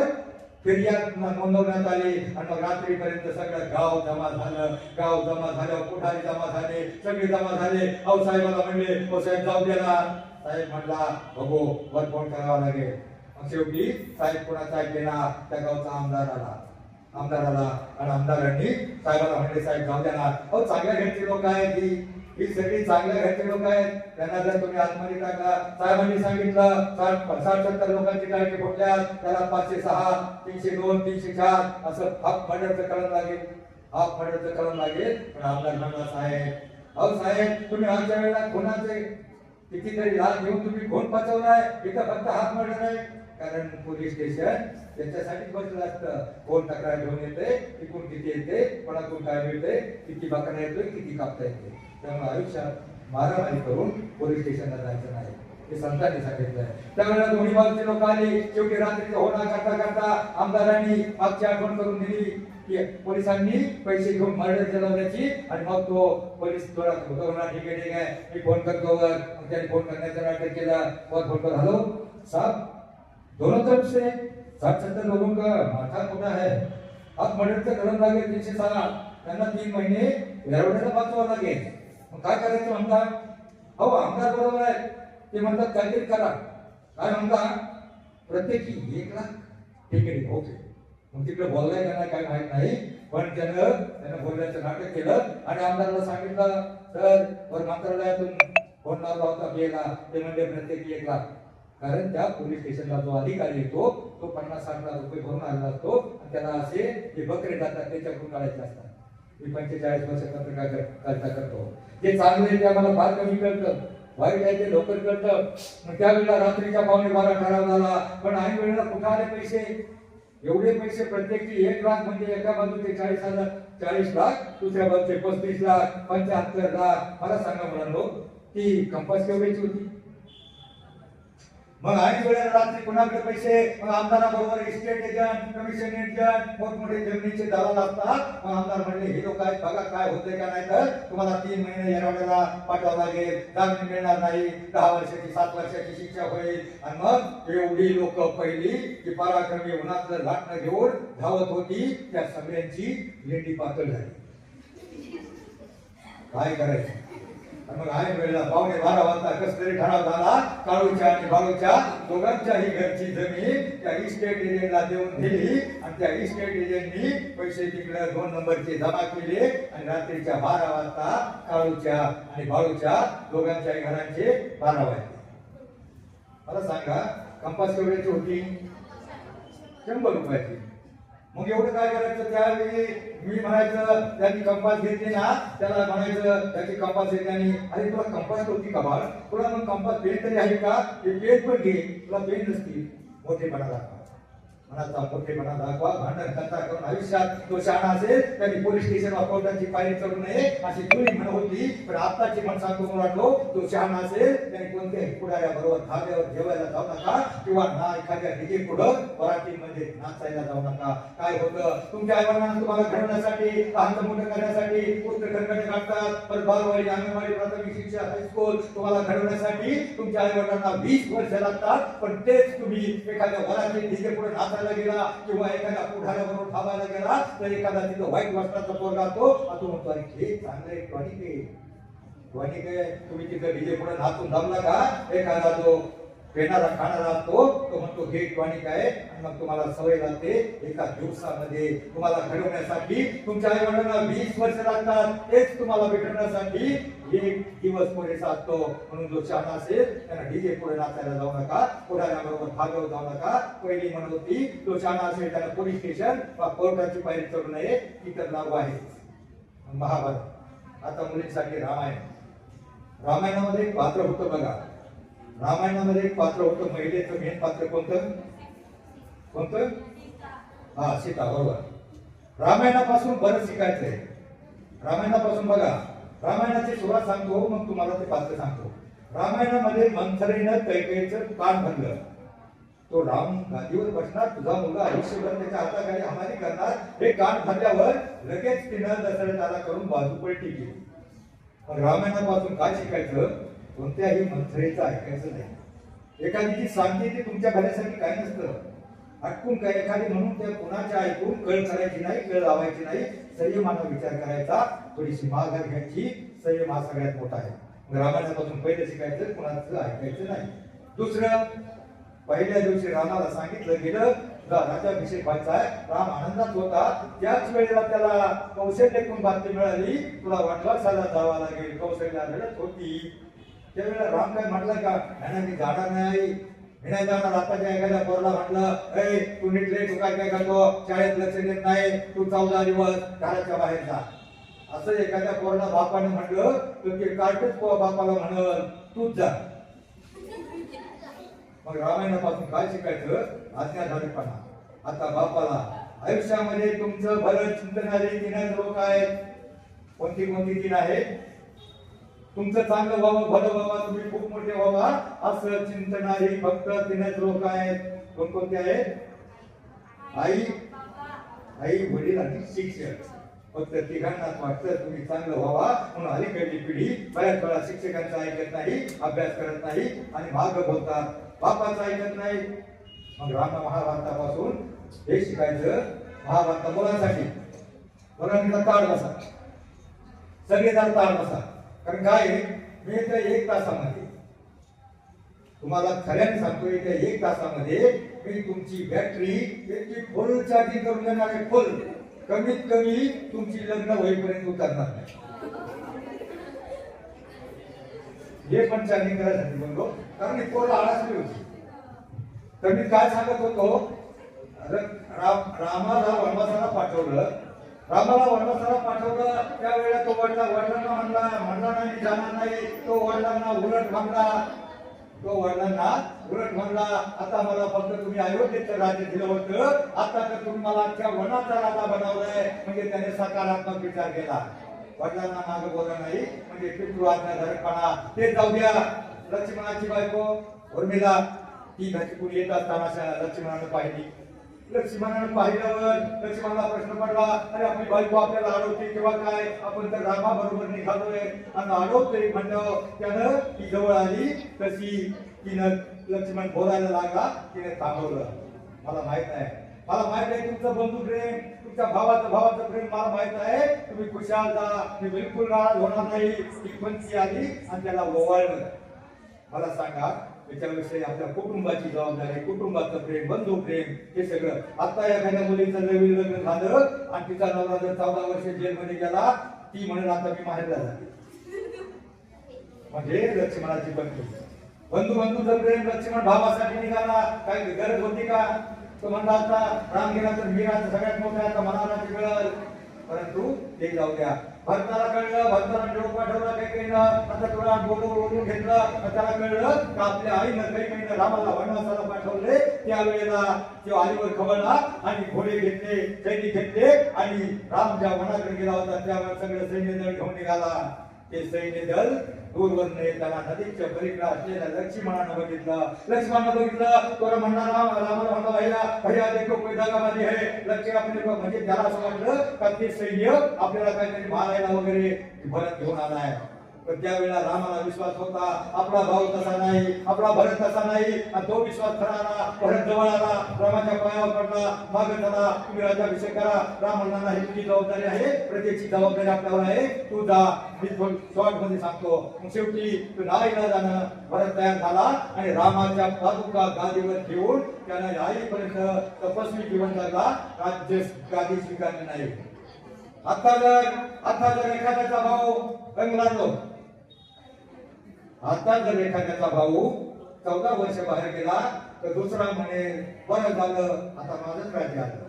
फिर्याद नोंदवण्यात आली. आणि मग रात्रीपर्यंत सगळं गाव जमा झालं. गाव जमा झाल्यावर पुढारी जमा झाले, सगळे जमा झाले. साहेबाला म्हणले, साहेब जाऊ द्याला. साहेब म्हणला, बघू वर फोन करावा लागेल. मग शेवटी साहेब कोणाचा ऐकलेला, त्या गावचा आमदार आला आणि आमदारांनी साहेबाला म्हणले, साहेब जाऊ द्याला. चांगल्या घरचे लोक आहेत, ही सगळी चांगल्या घरचे लोक आहेत, त्यांना जर तुम्ही आतमध्ये टाकला. साहेबांनी सांगितलं 60-70 लोकांची टाळकी फुटल्या, त्याला 506, 302, 304 असं हाफ मर्डरचं कळण लागेल. पण आमदार म्हणला, साहेब तुम्ही आजच्या वेळेला खुनाचे कितीतरी लाच घेऊन तुम्ही खून पचवलाय. इथं फक्त हाफ मर्डर आहे. कारण पोलीस स्टेशन त्याच्यासाठी बसलं असतं. कोण तक्रार घेऊन येते, इकडून किती येते, कोणाकडून काय मिळते, किती बकरा येतोय, किती कापता येते. त्यामुळे आयुष्यात मारामारी करून पोलीस स्टेशनला जायचं नाही, हे संतांनी सांगितलंय. त्यावेळेला दोन्ही बाजूचे लोक आले. शेवटी रात्रीचा होणार करता आमदारांनी मागची आठवण करून दिली की पोलिसांनी पैसे घेऊन मर्डर चलवण्याची. आणि मग तो पोलीस थोडा होता, ठीक आहे मी फोन करतो वर. त्याने फोन करण्याचा नाटक केला. वर फोन कर, हॅलो साहब, दोनों तरफ से 60-70 लोगों का माथा मोठा है, आप मर्डरचं कलम लागेल 306. त्यांना 3 महिने घरावड्याला वाचवावं लागेल. मग काय करायचं म्हणता? हो आमदार बरोबर आहे, ते म्हणतात काहीतरी करा. काय म्हणता? प्रत्येकी 1 लाख. ठीक आहे, ओके. मग तिकडे बोललाय त्यांना काय माहित नाही, पण त्यानं बोलण्याचं नाटक केलं आणि आमदाराला सांगितलं, सर वर मंत्रालयातून फोन लावला होता गेला. ते म्हणजे प्रत्येकी 1 लाख. कारण त्या पोलीस स्टेशनला जो अधिकारी येतो तो 50-60 लाख रुपये भरून आलेला असतो आणि त्याला असे जे बकरे जातात त्याच्याकडून काढायचे असतात. मी 45 वर्ष पत्रकारिता करतो. जे चांगलं आहे ते आम्हाला फार कमी कळतं, वाईट आहे ते लवकर कळतं. मग त्यावेळेला रात्रीच्या 11:15 ठराव झाला. पण ऐन वेळेला कुठं आले पैसे? एवढे पैसे प्रत्येकी 1 लाख म्हणजे एका बाजूचे 40,000 40 लाख, दुसऱ्या बाजूचे 35 लाख 75 लाख. मला सांगा मुलांनो, ती कंपास केवढ्याची होती? मग आणि वेळेला रात्री कुणाकडे पैसे? मग आमदाराबरोबर इस्टेट एजंट, कमिशन एजंट, मोठमोठे जमिनीचे दलाल असतात. मग आमदार म्हणले हे लोक आहेत बघा काय होतंय का, नाही तर तुम्हाला 3 महिने येरवड्याला पाठवावं लागेल, जामीन मिळणार नाही, 10 वर्षाची 7 वर्षाची शिक्षा होईल. आणि मग एवढी लोक पहिली की पराक्रमी उन्हातलं लाटणं घेऊन धावत होती, त्या सगळ्यांची लेंडी पातळ झाली. काय करायचं? मग आहे वेळेला 11:15 वाजता कसतरी ठराव झाला, काळूच्या आणि बाळूच्या दोघांच्याही घरची जमीन त्या इस्टेट एजंटला देऊन दिली. आणि त्या इस्टेट एजंटनी पैसे तिकडे 2 नंबरचे जमा केले. आणि रात्रीच्या 12 वाजता काळूच्या आणि बाळूच्या दोघांच्याही घरांचे 12 वाजले. मला सांगा कंपास केवढ्याची होती? 100 रुपयाची. मग एवढं काय करायचं? त्यावेळी मी म्हणायचं त्यांनी कंपास घेतली ना, त्याला म्हणायचं त्याची कंपास घेतल्याने, अरे तुला कंपास होती का बाळ? तुला मग कंपास पेन तरी आहे का? ते पेन पण घे, तुला पेन नसती. मोठेपणा दाखवा, मनाचा मोठेपणा दाखवा. भांडण करता करून आयुष्यात तो शहाणा असेल त्यांनी पोलीस स्टेशन कोर्टाची पायरी चढू नये अशी जुनी म्हण होती. पण आताची म्हण सांगतो मुलांनो, तो शहाणा असेल त्यांनी कोणत्याही पुढाऱ्याबरोबर धाब्यावर जेवायला जाऊ नका, किंवा ना एखाद्या डीजे पुढं वरातीमध्ये नाचायला जाऊ नका. काय होतं? तुमच्या आईवडिलांना तुम्हाला घडवण्यासाठी, लहान मोठं करण्यासाठी पुस्तक खरकटे काढतात. परत बालवाडी, अंगणवाडी, प्राथमिक शिक्षण, हायस्कूल तुम्हाला घडवण्यासाठी तुमच्या आईवडिलांना 20 वर्ष लागतात. पण तेच तुम्ही एखाद्या वरातीत डीजे पुढे नाचायला गेला किंवा एखाद्या पुढाऱ्याबरोबर थांबायला गेला तर एखादा तिथं वाईट वस्त्राचा पोरगा तो म्हणतो अरे हे चांगलं टॉनिक आहे. तुम्ही तिथं डीजे पुढे नाचून जमला का? एखादा जो पेणारा खाणारा असतो तो म्हणतो हे टॉनिक आहे. आणि मग तुम्हाला सवय लागते. एका दिवसामध्ये तुम्हाला घडवण्यासाठी तुमच्या आई वडिलांना 20 वर्ष लागतात. तेच तुम्हाला भेटण्यासाठी 1 दिवस पुरेसा असतो. म्हणून जो शहाणा असेल त्यांना डीजे पुढे नाचायला जाऊ नका, पुढाऱ्याबरोबर भागावर जाऊ नका. पहिली म्हणत होती तो शहाणा असेल त्याला पोलीस स्टेशन वा कोर्टाची पायरी चढू नये, ही तर नाव आहे. महाभारत. आता मुलींसाठी रामायण. रामायणामध्ये एक पात्र होतं बघा. रामायणामध्ये एक पात्र होतं, महिलेचं मेन पात्र कोणतं? हा, सीता. बरोबर. रामायणापासून बरंच शिकायचंय. रामायणापासून बघा, रामायणाची सुरुवात सांगतो मग तुम्हाला ते पात्र सांगतो. रामायणामध्ये मंथरेनं कैकेयीचं कान भरलं. तो राम गादीवर बसणार, तुझा मुलगा आयुष्यभर त्याच्या हाताखाली हमाली करणार. हे कान भरल्यावर लगेच तिनं दशरथाला करून बाजू पलटी केली. पण रामायणापासून काय शिकायचं? कोणत्याही मंथरेचं ऐकायचं नाही. एखादी सांगते ती तुमच्या भल्यासाठी काय नसतं. अटकून काय एखादी म्हणून त्या कुणाच्या ऐकून कळ करायची नाही, कळ लावायची नाही. संयमानं विचार करायचा, थोडीशी माघार घ्यायची. संयम हा सगळ्यात मोठा आहे. रामायणापासून पहिलं शिकायचं, कुणाचं ऐकायचं नाही. दुसरं, पहिल्या दिवशी रामाला सांगितलं गेलं राज्याभिषेक व्हायचा आहे. राम आनंदात होता. त्याच वेळेला त्याला कौशल्याकडून बातमी मिळाली, तुला वनवासाला जावं लागेल. कौशल्या रडत होती. त्यावेळेला राम काय म्हटलं का, नाही मी जाणार नाही, मी नाही जाणार. आताच्या एखाद्या पोरला म्हटलं, ए तू नीटले, तू काय काय करतो, शाळेत लक्ष देत नाही, तू 14 दिवस घराच्या बाहेर जा. असं एखाद्या पोरला बापाने म्हटलं तर ते कार्टच बापाला म्हणल तूच जा. मग रामायणापासून काय शिकायचं? आज्ञाधारकपणा. आता बापाला आयुष्यामध्ये तुमचं भलं चिंतनारे 3 लोक आहेत. कोणती 3 आहेत? तुमचं चांगलं व्हावं, भलं व्हावं, तुम्ही खूप मोठे व्हावा असं चिंतनारी फक्त 3 लोक आहेत. कोणते आहेत? आई, वडील आणि शिक्षक. फक्त तिघांनाच वाटतं तुम्ही चांगलं व्हावा म्हणून अलीकडली पिढी बऱ्याच वेळा शिक्षकांचं ऐकत नाही, अभ्यास करत नाही आणि मार्ग बोलतात, बापाचं ऐकत नाही. मग राम महाभारतापासून हे शिकायचं. महाभारत मुलांसाठी. मुलांनी ताळ बसा, सगळेजण ताळ बसा. कारण काय, मी त्या 1 तासामध्ये तुम्हाला खऱ्याने सांगतो, त्या 1 तासामध्ये मी तुमची बॅटरी इतकी फुल चार्जिंग करून देणार आहे. फुल. कमीत कमी तुमची लग्न होईपर्यंत उतरणार नाही. हे पण चार्जिंग करायसाठी म्हणलो, कारण पोरला आळसली होती. तर मी काय सांगत होतो, रामाला वनवासाला पाठवलं. त्यावेळेला तो वडिलांना म्हणला नाही जाणार नाही. तो वडिलांना उलट म्हणला. तो वडिलांना उलट म्हणला, आता मला फक्त तुम्ही अयोध्येचं राज्य दिलं होतं, आता तर तुम्ही मला अख्ख्या वनाचा राजा बनवलाय. म्हणजे त्याने सकारात्मक विचार केला. वडिलांना मागे बोलला नाही म्हणजे पितृआज्ञाधारकपणा. ते जाऊ द्या. लक्ष्मणाची बायको उर्मिला ती घरची कुणी येत असताना लक्ष्मणानं पाहिली. लक्ष्मणानं पाहिल्यावर लक्ष्मणाला प्रश्न पडला, अरे आपली बायको आपल्याला अडवते किंवा काय, आपण तर रामाबरोबर निघालोय आणि अडवतोय म्हणल्यावर त्यानं ती जवळ आली. तशी तिनं लक्ष्मण बोलायला लागला. तिने थांबवलं. मला माहित आहे तुमचं बंधू प्रेम, तुमच्या भावाचं प्रेम मला माहित आहे. तुम्ही खुशाल जा, मी बिलकुल नाराज होणार नाही. ती पंची आली आणि त्याला ओवाळलं. मला सांगा, त्याच्याविषयी आपल्या कुटुंबाची जबाबदारी, कुटुंबाचं प्रेम, बंधू प्रेम, हे सगळं. आता एखाद्या मुलीचं नवीन लग्न झालं आणि तिचा नवरा जर 14 वर्ष जेलमध्ये गेला, ती म्हणेल आता मी माहेरला जाते. म्हणजे लक्ष्मणाची बंधूचं प्रेम. लक्ष्मण भावासाठी निघाला, काय गरज होती का? तो म्हणला आता राम गेला तर मी सगळ्यात मोठा आता मनाला कळलं. परंतु ते जाऊ द्या. भरताला कळलं, भरताला निरोप पाठवला काही आता तुला बोलून घेतलं. त्याला कळलं का आपल्या आईनं काही रामाला वनवासाला पाठवले. त्यावेळेला तो आईवर खवळला आणि घोडे घेतले, सैनिक घेतले आणि राम ज्या वनाकडे गेला होता त्यावर सगळं सैन्य दल घेऊन निघाला. ते सैन्य दल दूरवरनं येताना नदीच्या पलीकडे असलेल्या लक्ष्मणानं बघितलं. तो म्हणणार रामाला म्हणला, भैया देखो कोई दगाबाजी है. लक्ष्मण आपले म्हणजे त्याला असं वाटलं का ते सैन्य आपल्याला काहीतरी मारायला वगैरे भरत घेऊन आलाय. पण त्यावेळेला रामाला विश्वास होता, आपला भाऊ तसा नाही, आपला भरत तसा नाही. आणि तो विश्वास खरा. भरत जवळ आला, रामाच्या पायावर पडला, मागे चला, तुम्ही राज्याभिषेक करा. राम म्हणला, ही तुझी जबाबदारी आहे, प्रत्येकची जबाबदारी आपल्यावर आहे, तू जा, मी शॉर्ट मध्ये सांगतो. मग शेवटी तू नाईलाजानं भरत तयार झाला आणि रामाच्या पादुका गादीवर ठेवून त्याने आईपर्यंत तपस्वी जीवन जगला. राज्य गादी स्वीकारली नाही. आता जर एखाद्याचा भाऊ 14 वर्ष बाहेर गेला तर दुसरा म्हणे बरं झालं, आता माझंच राज्य आलं.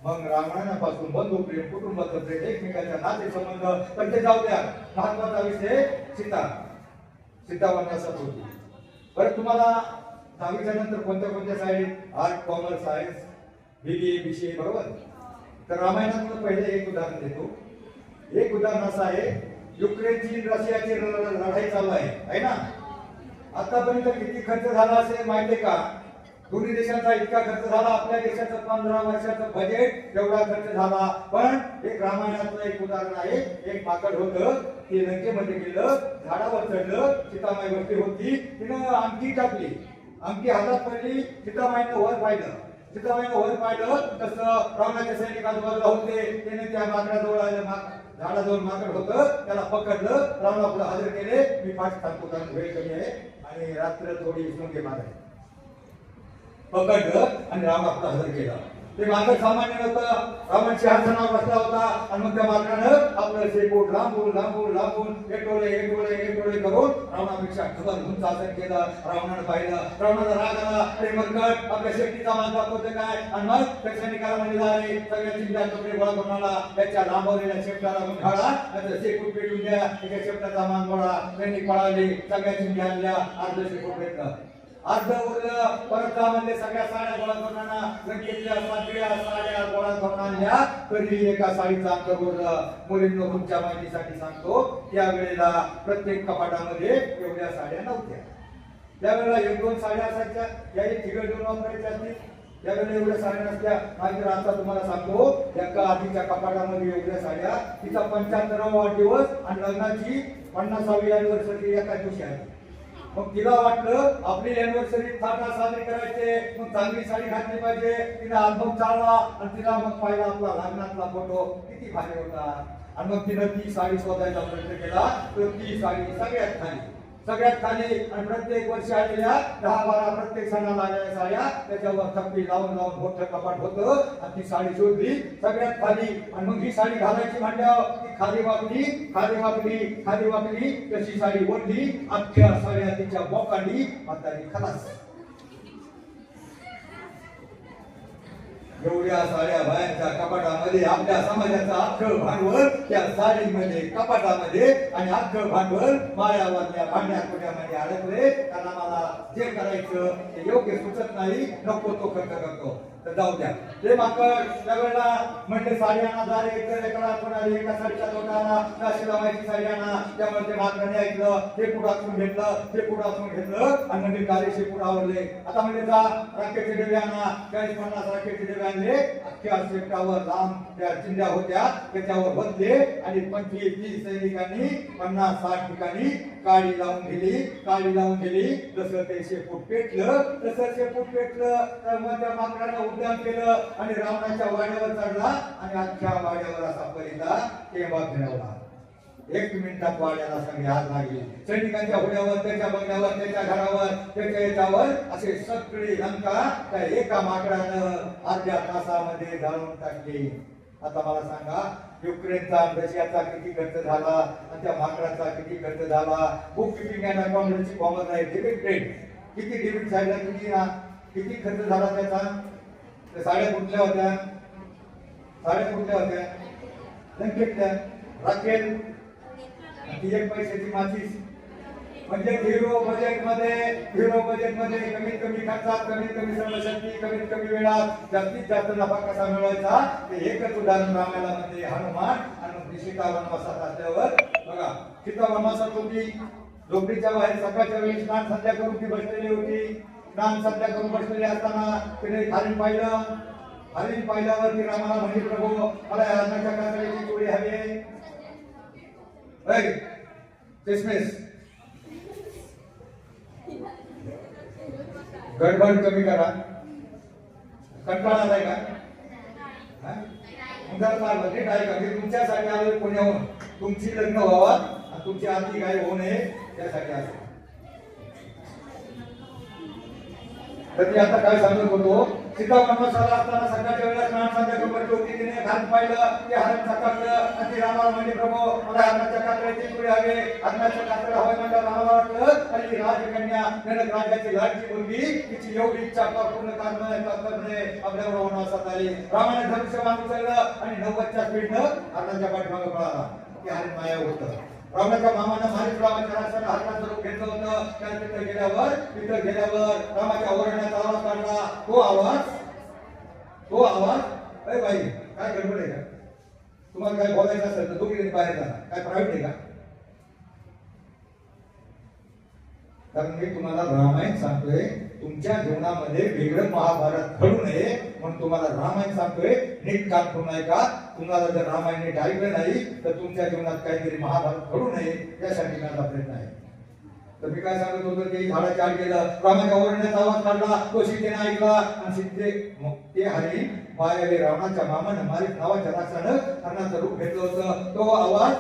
मग रामायणापासून बंधू प्रेम, कुटुंबाचं प्रेम, एकमेकांच्या नाते संबंध तर ते जाऊ द्या. महत्वाचा विषय सीता वनवासात होती. बरं, तुम्हाला 10वीच्या नंतर कोणत्या side, art, commerce, science, BBA, BCA, बरोबर. तर रामायणातलं पहिले एक उदाहरण देतो. एक उदाहरण असं आहे, युक्रेनची रशियाची लढाई चालू आहे ना. आतापर्यंत किती खर्च झाला असेल माहितीये का? दोन्ही देशांचा इतका खर्च झाला. आपल्या देशाचं 15 वर्षाचं बजेट एवढा खर्च झाला. पण एक रामायणातलं एक उदाहरण आहे. एक माकड होतं, ते लंकेमध्ये गेलं, झाडावर चढलं, सीतामाई वरती होती, तिनं अंगठी टाकली, अंगठी हातात पडली, सीतामाईनं वर पाहिलं तसं रावणाचे सैनिक आजूबाजूला होते. त्याने त्या माकडाजवळ आले, झाडाजवळ माकड होतं, त्याला पकडलं, रावणाला हजर केले. मी फास्ट सांगतो कारण वेळ कमी आहे आणि रात्र थोडी सुंगे मारायची. पकडलं आणि रावणाला हजर केला. ते माकड सामान्य नव्हतं, रावण सिंहासनावर बसला होता आणि मग त्या माकडानं आपलं शेपूट लांबून एक करून रावणापेक्षा खबर उंच आसन केलं. रावणानं पाहिलं, रावणाला राग आला, अरे मरकट आपल्या शेपटीचा मान दाखवते काय. आणि मग त्या सैनिकाला म्हणजे झाले, सगळ्या चिंता कपडे गोळा करून आला, त्याच्या लांबवलेल्या शेपटाला गुंडाळा, त्याचं शेपूट पेटून द्या, एका शेपटाचा मान मोडा. सैनिक पळाले, सगळ्या चिंध्या आणल्या, अर्ध शेपूट भेटलं. अर्ध उरलं, परत म्हणजे सगळ्या साड्या गोळा करून आणा, रंगीतल्या साड्या गोळा करून आणल्या, तरी एका साडीचं अंतर उरलं. मुलींना तुमच्या माहितीसाठी सांगतो, त्यावेळेला प्रत्येक कपाटामध्ये एवढ्या साड्या नव्हत्या. त्यावेळेला 1-2 साड्या असायच्या, या ठिगळ देऊन वापरायच्या असतील. त्यावेळेला एवढ्या साड्या नसत्या. नाहीतर आता तुम्हाला सांगतो, एका आधीच्या कपाटामध्ये एवढ्या साड्या, तिचा 75वा वाढदिवस आणि लग्नाची 50वी अॅनिव्हर्सरी एका दिवशी आहे. मग तिला वाटलं आपली अॅनिव्हर्सरी थाटा साजरी करायचे, मग चांगली साडी घातली पाहिजे. तिने अल्बम चालला आणि तिला मग पाहिला आपला लग्नातला फोटो, किती भारी होता. आणि मग तिनं ती साडी शोधायचा प्रयत्न केला, तर ती साडी सगळ्यात खाली आणि प्रत्येक वर्षी आलेल्या 10-12 प्रत्येक सणाला आलेल्या साड्या, त्याच्यावर थप्पी लावून मोठं कपाट होतं आणि ती साडी शोधली सगळ्यात खाली. आणि मग ही साडी घालायची म्हणल्यावर ती खाली वाकली तशी साडी ओढली, अख्ख्या साड्या तिच्या बोकांनी म्हातारी खलास. एवढ्या साड्या बायांच्या कपाटामध्ये आपल्या समाजाचं अख्खं भांडवल त्या साडीमध्ये कपाटामध्ये आणि अख्खं भांडवल माळ्यावरल्या भांड्या कुट्यामध्ये अडकले. त्यांना मला जे करायचं ते योग्य सुचत नाही, नको तो खर्च करतो. तर जाऊ द्या. ते माकड त्यावेळेला म्हणले साड्यांना दारे एकडा कोणाला एका साडीच्या तोटाला काशी लावायची साड्यांना. त्यामुळे ते माकडाने ऐकलं, ते पुढातून घेतलं, ते पुढातून घेतलं आणि म्हणजे कारेशे पुढे आवरले. आता म्हणजे जा राखेचे डबे आणा. 40-50 राखेचे डबे आणले. अख्ख्या शेपटावर लांब त्या चिंध्या होत्या त्याच्यावर बसले आणि 25-30 सैनिकांनी 50-60 ठिकाणी काडी लावून गेली. काडी लावून गेली. जसं ते शेपूट पेटलं तसं शेपूट पेटलं. तर मग त्या माकडानं उड्डाण केलं आणि रावणाच्या वाड्यावर चढला आणि अख्ख्या वाड्यावर असा परिता टेंबा फिरवला. 1 मिनिटात वाड्याला सगळी आग लागली. सैनिकांच्या होड्यावर, त्याच्या बंगल्यावर, त्याच्या घरावर, त्याच्या याच्यावर असे सगळी लंका त्या एका माकडानं अर्ध्या तासामध्ये जाळून टाकली. आता मला सांगा, युक्रेनचा आणि रशियाचा किती खर्च झाला आणि त्या माकडाचा किती खर्च झाला. बुक किपिंग अँड अकाउंटची कॉमन आहे. डेबिट क्रेडिट किती, डेबिट साईडला किती खर्च झाला त्याचा. साड्या कुठल्या होत्या, साड्या कुठल्या होत्या, लंकेतल्या. राखेल ती 1 पैशाची माचीस. म्हणजे झिरो बजेटमध्ये कमीत कमी खर्चात, कमीत कमी श्रमशक्ती, कमीत कमी वेळात जास्तीत जास्त नफा कसा मिळवायचा ते एकच उदाहरण रामायणाला म्हणजे हनुमान. आणि सीता वनवासात असल्यावर बघा, सीता वनवासात होती, झोपडीच्या बाहेर सकाळच्या वेळी स्नान संध्या करून ती बसलेली होती. स्नान संध्या करून बसलेली असताना तिने खाली पाहिलं. खाली पाहिल्यावर ती रामाला म्हणजे प्रभू मला या रामाच्या कातडीची चोळी हवी आहे. गडबड कमी करा. कंटाळा आलाय का? नीट ऐका, मी तुमच्यासाठी आलोय पुण्याहून. तुमची लग्न व्हावा आणि तुमची आरती काय होऊ नये त्यासाठी आलो. तर मी आता काय सांगत होतो, सीता वनवासाला असताना सकाळच्या वेळेला स्नान संध्या करून बसली होती. तिने घाण पाहिलं, ते हरण साकारलं आणि ती रामाला म्हणजे प्रभू मला हरणाच्या कातड्याची चोळी हवी, हरणाच्या कातड्या हवे म्हणजे रामाला वाटलं आणि राजकन्या जनक राजाची लाडकी मुलगी तिची एवढी इच्छा पूर्ण करणे आपल्यावर वनवासात आली. रामाने धनुष्य बाण उचललं आणि 90च्या स्पीडनं हरणाच्या पाठीमागे पळाला. ते हरण माया होतं. रामाच्या मामानं माणिक रामाच्या राष्ट्राला हरणाचं रूप घेतलं होतं. त्या तिथं गेल्यावर रामाच्या ओरडण्याचा आवाज काढला. तो आवाज अरे बाई काय गडबड आहे का? तुम्हाला काय बोलायचं असेल तर दोघी बाहेर जा. काय प्रायव्हेट आहे का? कारण मी तुम्हाला रामायण सांगतोय, तुमच्या जीवनामध्ये वेगळं महाभारत घडू नये म्हणून तुम्हाला रामायण सांगतोय. नीट काम करू नये का? तुम्हाला जर रामायण नीट ऐकलं नाही तर तुमच्या जीवनात काहीतरी महाभारत घडू नये यासाठी माझा प्रयत्न आहे. तर मी काय सांगत होतो, ते झाडाच्या आड गेलं, रामाच्या ओरडण्याचा आवाज काढला. तो सीतेने ऐकला आणि ते हरिण पायाले रावणाच्या मामानं मारिक नावाच्या राक्षसानं हरणाचं रूप घेतलं होतं. तो आवाज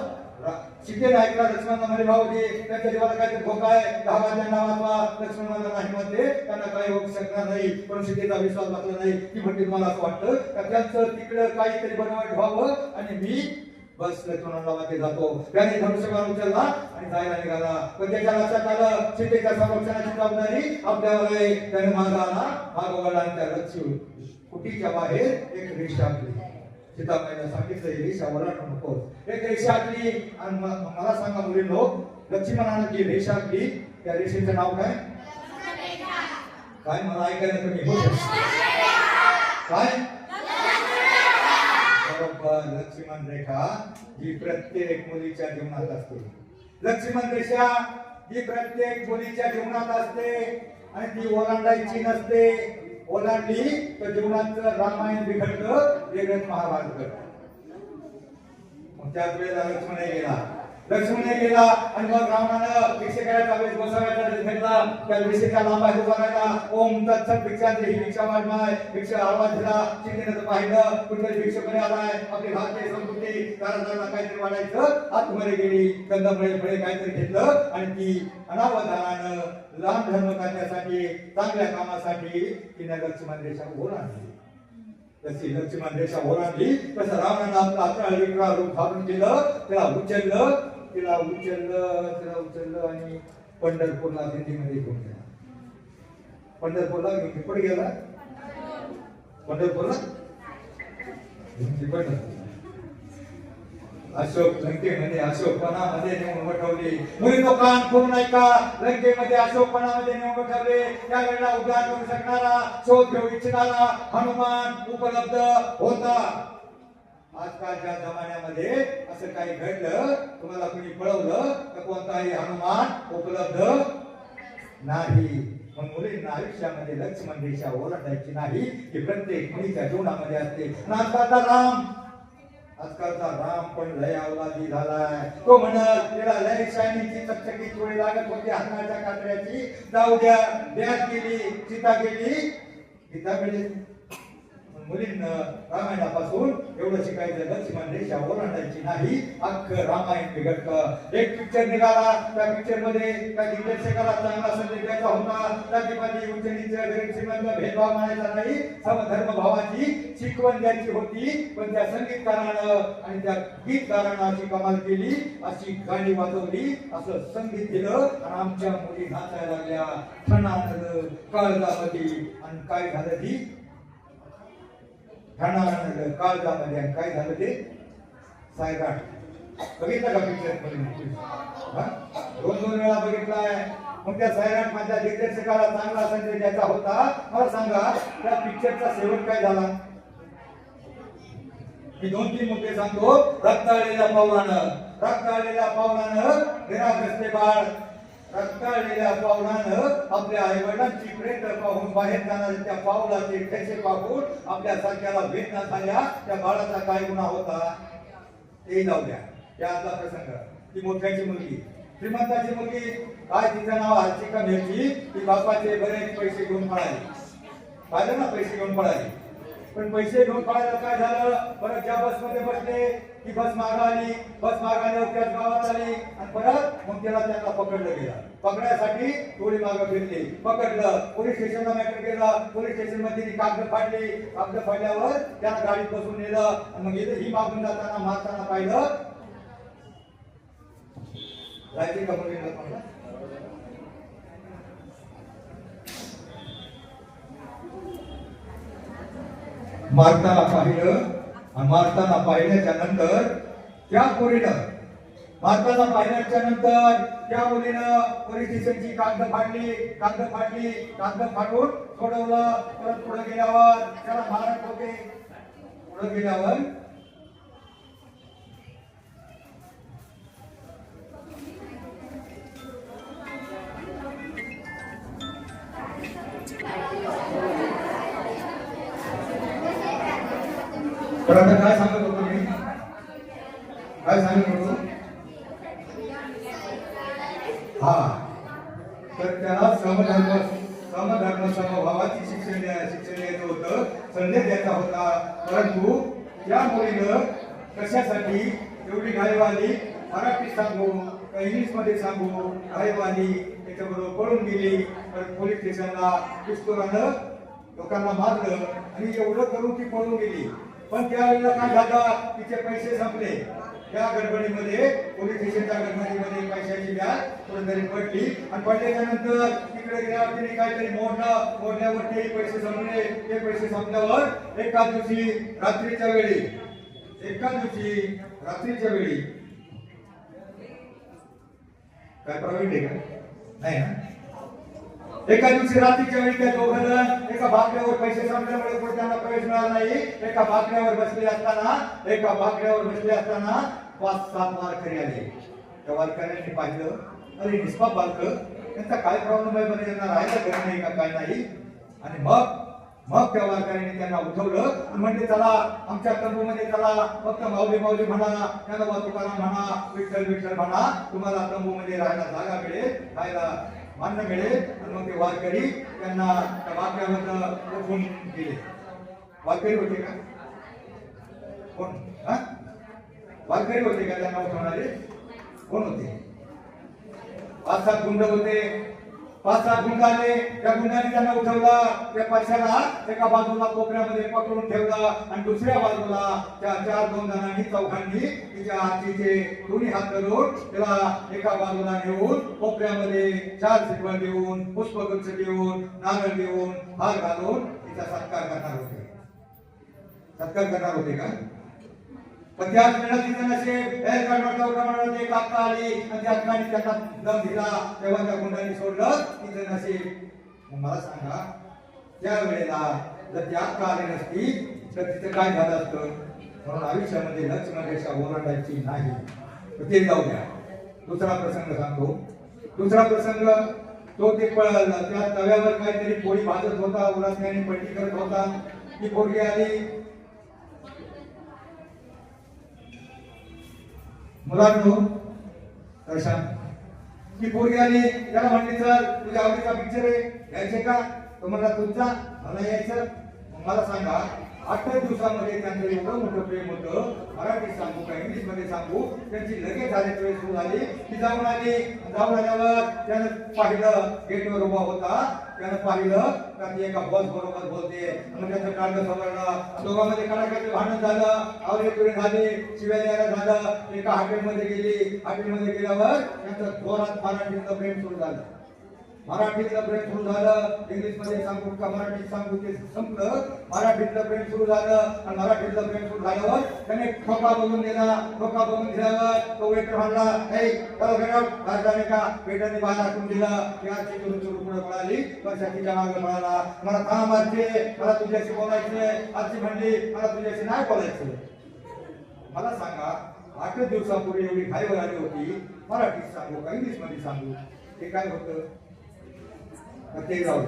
सीतेने ऐकला. लक्ष्मणाला म्हणे भाऊजी त्यांच्या जीवाला काहीतरी धोका आहे, धावाच्या नावाचा. लक्ष्मणाला नाही म्हणते त्यांना काही होऊ शकणार नाही. पण सीतेचा विश्वास बसला नाही. ती म्हणते तुम्हाला असं वाटतं का त्यांचं तिकडं काहीतरी बनवायचं व्हावं आणि मी बस लक्ष्मणाला मागे जातो. त्याने धनुष्यबाण उचलला आणि जायला निघाला. पण त्याच्या लक्षात आलं सीतेच्या संरक्षणाची जबाबदारी आपल्यावर आहे. त्याने मागं वळला आणि त्या लक्ष्मी कुटीच्या बाहेर एक रेषा आखली. सीताबाईला सांगितलं ही रेषा ओलांडू नको. एक रेषा आखली आणि मला सांगा मुलींनो, लक्ष्मणानं जी रेषा आखली त्या रेषेचं नाव काय? काय मला ऐकायला कमी होत काय? लक्ष्मण रेखा ही प्रत्येक मुलीच्या जीवनात असते. लक्ष्मण रेषा ही प्रत्येक मुलीच्या जीवनात असते आणि ती ओलांडायची नसते. ओलांडली तर जीवनाचं रामायण बिघडतं, वेगळंच महाभारत घडतं. मग त्याच वेळेला लक्ष्मण गेला आणि मग रावणानं भिक्षे करायचा वेळेस बसवायचा घेतला. त्या भिक्षेच्या लांबा उभा राहिला. ओम तत्सत भिक्षांचे ही भिक्षा मागमाय. भिक्षा आवाज दिला. सीतेनं पाहिलं कुठेतरी भिक्षुकने आलाय. आपली भारतीय संस्कृती कारागृहाला काहीतरी वाढायचं. आतमध्ये गेली, कंदमुळे फळे काहीतरी घेतलं आणि ती अनावधानानं लांब धर्म करण्यासाठी, चांगल्या कामासाठी तिने लक्ष्मण रेषा ओलांडली. जशी लक्ष्मण रेषा ओलांडली तसं रावणानं आपलं 11 रूप धारण केलं. तिला उचललं आणि पंढरपूरला दिंडीमध्ये घेऊन गेला. पंढरपूरला कुठे गेला? पंढरपूरला अशोक लंकेमध्ये अशोकपणामध्ये नेऊन उठवले. मुली तो कान करून ऐका. लंकेमध्ये अशोकपणामध्ये नेऊन उठवले. त्यावेळेला उद्धार करू शकणारा, शोध घेऊ इच्छिणारा हनुमान उपलब्ध होता. आजकालच्या जमान्यामध्ये असं काही घडलं, तुम्हाला कोणी पळवलं तर कोणताही हनुमान उपलब्ध नाही. पण मुलींना आयुष्यामध्ये लक्ष्मण रेषा ओलांडायची नाही, ही प्रत्येक मुलीच्या जीवनामध्ये असते. आजकालचा राम पण लय अवलादी झालाय. तो म्हणत तिला लय शायनीची चकचकी चोळी लागत होती हरणाच्या कातऱ्याची. जाऊ द्या, द्यात गेली, सीता गेली, गीता मिळेल. मुलींना रामायणापासून एवढं शिकायचं, लक्ष्मण रेषा ओलांडायची नाही. अख्खं रामायण बिघडतं. एक पिक्चर निघाला, त्या पिक्चर मध्ये त्या दिग्दर्शकाला चांगला संदेश द्यायचा होता. जातीपाती उच्च नीच गरीब श्रीमंत भेदभाव मानायचा नाही, समधर्म भावाची शिकवण द्यायची होती. पण त्या संगीतकारानं आणि त्या गीतकारानं अशी कमाल केली, अशी गाणी वाजवली, असं संगीत दिलं आणि आमच्या मुली नाचायला लागल्या ठणानं काळजामध्ये. आणि काय झालं ती ठणानं काळजामध्ये. आणि काय झालं ते सायराट. बघितलं का पिक्चर? दोन वेळा बघितलाय. मग त्या सायराट माझ्या दिग्दर्शकाला चांगला संदेश द्यायचा होता. मला सांगा त्या पिक्चरचा शेवट काय झाला? मी 2-3 मुद्दे सांगतो. रक्ताळलेल्या पावलानं निरागसते बाळ. रक्ताळलेल्या पावलानं आपल्या आई वडिलांची प्रेत पाहून बाहेर जाणाऱ्या त्या पावलाचे ठेचे पाहून आपल्या सारख्याला वेदना झाल्या. त्या बाळाचा काय गुन्हा होता ते जाऊ द्या. त्याचा प्रसंग. ती मोठ्याची मुलगी, श्रीमंताची मुलगी, काय तिचं नाव हर्षिका मिरची. ती बापाचे बरेच पैसे घेऊन पळाली. पाहिलं ना, पैसे घेऊन पळाली. पण पैसे घेऊन पळायला काय झालं? परत ज्या बसमध्ये बसले ती बस मागे आल्यावर त्याच गावात आली आणि परत मग त्यांना पकडलं गेलं. पकडायसाठी थोडी मागं फिरली, पकडलं, पोलीस स्टेशनला मॅटर केलं. पोलीस स्टेशन मध्ये ती कागद फाडल्यावर त्याला गाडीत बसून नेलं. आणि मग इथे ही मागून जाताना मारताना पाहिलं. जायचे का मुलीला? मारताना पाहिल्याच्या नंतर त्या पोरीनं त्या मुलीनं पोलीस स्टेशनची कागद फाडून सोडवलं. परत पुढे गेल्यावर त्याला मारत होते. पुढे गेल्यावर तर आता काय सांगत होतो मी? हा, तर त्याला समधर्म समभावाची शिक्षण द्यायचं होतं, संदेश द्यायचा होता. परंतु त्या मुलीनं कशासाठी एवढी घाईवाली, मराठीत सांगू का इंग्लिश मध्ये सांगू, घाईवाली त्याच्याबरोबर पळून गेली. परत पोलीस स्टेशनला पिस्तुलानं लोकांना मारलं आणि एवढं करून ती पळून गेली. पण त्यावेळेला काय झालं? तिचे पैसे संपले. त्या गडबडीमध्ये, पोलीस स्टेशनच्या गडबडीमध्ये पैशाची बॅग कुठेतरी पडली. आणि पडल्याच्या नंतर तिकडे गेल्यावर तिने काहीतरी मोडल्यावर ते पैसे संपले. ते पैसे संपल्यावर एका दिवशी रात्रीच्या वेळी काय प्रवीण आहे का? नाही ना. एका दिवशी रात्रीच्या वेळी त्या दोघं एका बाकड्यावर पैसे संपल्यामुळे पुढे त्यांना प्रवेश मिळाला नाही. एका बाकड्यावर बसले असताना 5-7 वारकरी आले. त्या वारकऱ्यांनी पाहिलं, अरे निष्पाप बालक, त्यांचा काय प्रॉब्लेम आहे बरं, त्यांना राहायला घर नाही का काय नाही. आणि मग त्या वारकऱ्यांनी त्यांना उठवलं आणि म्हणले चला आमच्या तंबूमध्ये चला. फक्त माऊली म्हणा, ज्ञानोबा तुकाराम म्हणा, विठ्ठल म्हणा, तुम्हाला तंबूमध्ये राहायला जागा मिळेल, खायला अन्न मिळेल. आणि मग ते वारकरी त्यांना त्या वाक्यावर उठून गेले. वारकरी होते का? कोण? वारकरी होते का त्यांना उठवणारे? कोण होते? 5-7 गुंड होते. 5-7 गुंड आले. त्या गुंडाने त्यांना उठवला. त्या पैशाला एका बाजूला कोपऱ्यामध्ये पकडून ठेवला आणि दुसऱ्या बाजूला त्या 4-2 जणांनी, चौघांनी तिच्या हातीचे दोन्ही हात धरून त्याला एका बाजूला नेऊन कोपऱ्यामध्ये 4 शिकवण देऊन, पुष्पगुच्छ देऊन, नारळ देऊन, हार घालून तिचा सत्कार करणार होते. सत्कार करणार होते का? पण त्याच वेळेला तिथे नसे ते कापता आली आणि त्या ठिकाणी त्यांना दम दिला तेव्हा त्या गुंडांनी सोडलं तिथे नसे. मला सांगा त्या वेळेला जर त्या का आली नसती तर तिथे काय झालं असतं? म्हणून आयुष्यामध्ये लक्ष्मणरेषा ओलांडायची नाही. ते जाऊ द्या. दुसरा प्रसंग सांगतो. दुसरा प्रसंग तो ते त्या तव्यावर काहीतरी पोळी भाजत होता, उरासण्याने पलटी करत होता. ती पोरगी आली. मुलांनो कशा ती पोरगी आली, त्याला म्हणली सर तुझ्या आवडीचा पिक्चर आहे यायचे का? तो म्हणला तुमचा, मला यायचं. मला सांगा 8 दिवसामध्ये त्यांचं एवढं मोठं प्रेम होतं. मराठीत सांगू का इंग्लिश मध्ये सांगू? त्यांची लगेच झाल्याची वेळ सुरू झाली. ती जाऊन आली. जाऊन आल्यावर त्यानं पाहिलं गेटवर उभा होता. त्यानं पाहिलं का ती एका बॉस बरोबर बोलते. मग त्याचं काढलं समजलं. दोघांमध्ये कडाक्याचे भांडण झालं, आवरेपुरे झाले, शिव्या द्यायला झालं. एका हॉटेलमध्ये गेली. हॉटेलमध्ये गेल्यावर त्यांचं जोरात मराठीतलं प्रेम सुरू झालं. मराठीतलं प्रेम सुरू झालं. इंग्लिश मध्ये सांगू का मराठीत सांगू ते संपलं. मराठीतलं प्रेम सुरू झालं आणि मराठीतलं प्रेम सुरू झाल्यावर त्याने ठोका बघून दिला. ठोका बघून दिल्यावर तो वेटर म्हणला राजधानी का? वेटरने बाहेर हाकून दिलं. त्याची चुरू चुरू पुढे पळाली. वर्षाच्या मागे पळाला. मला थांब आजचे, मला तुझ्याशी बोलायचं. आजची म्हणली मला तुझ्याशी नाही बोलायचं. मला सांगा 8 दिवसापूर्वी एवढी घाईवर आली होती. मराठीत सांगू का इंग्लिश मध्ये सांगू? ते काय होतं? ते जाऊ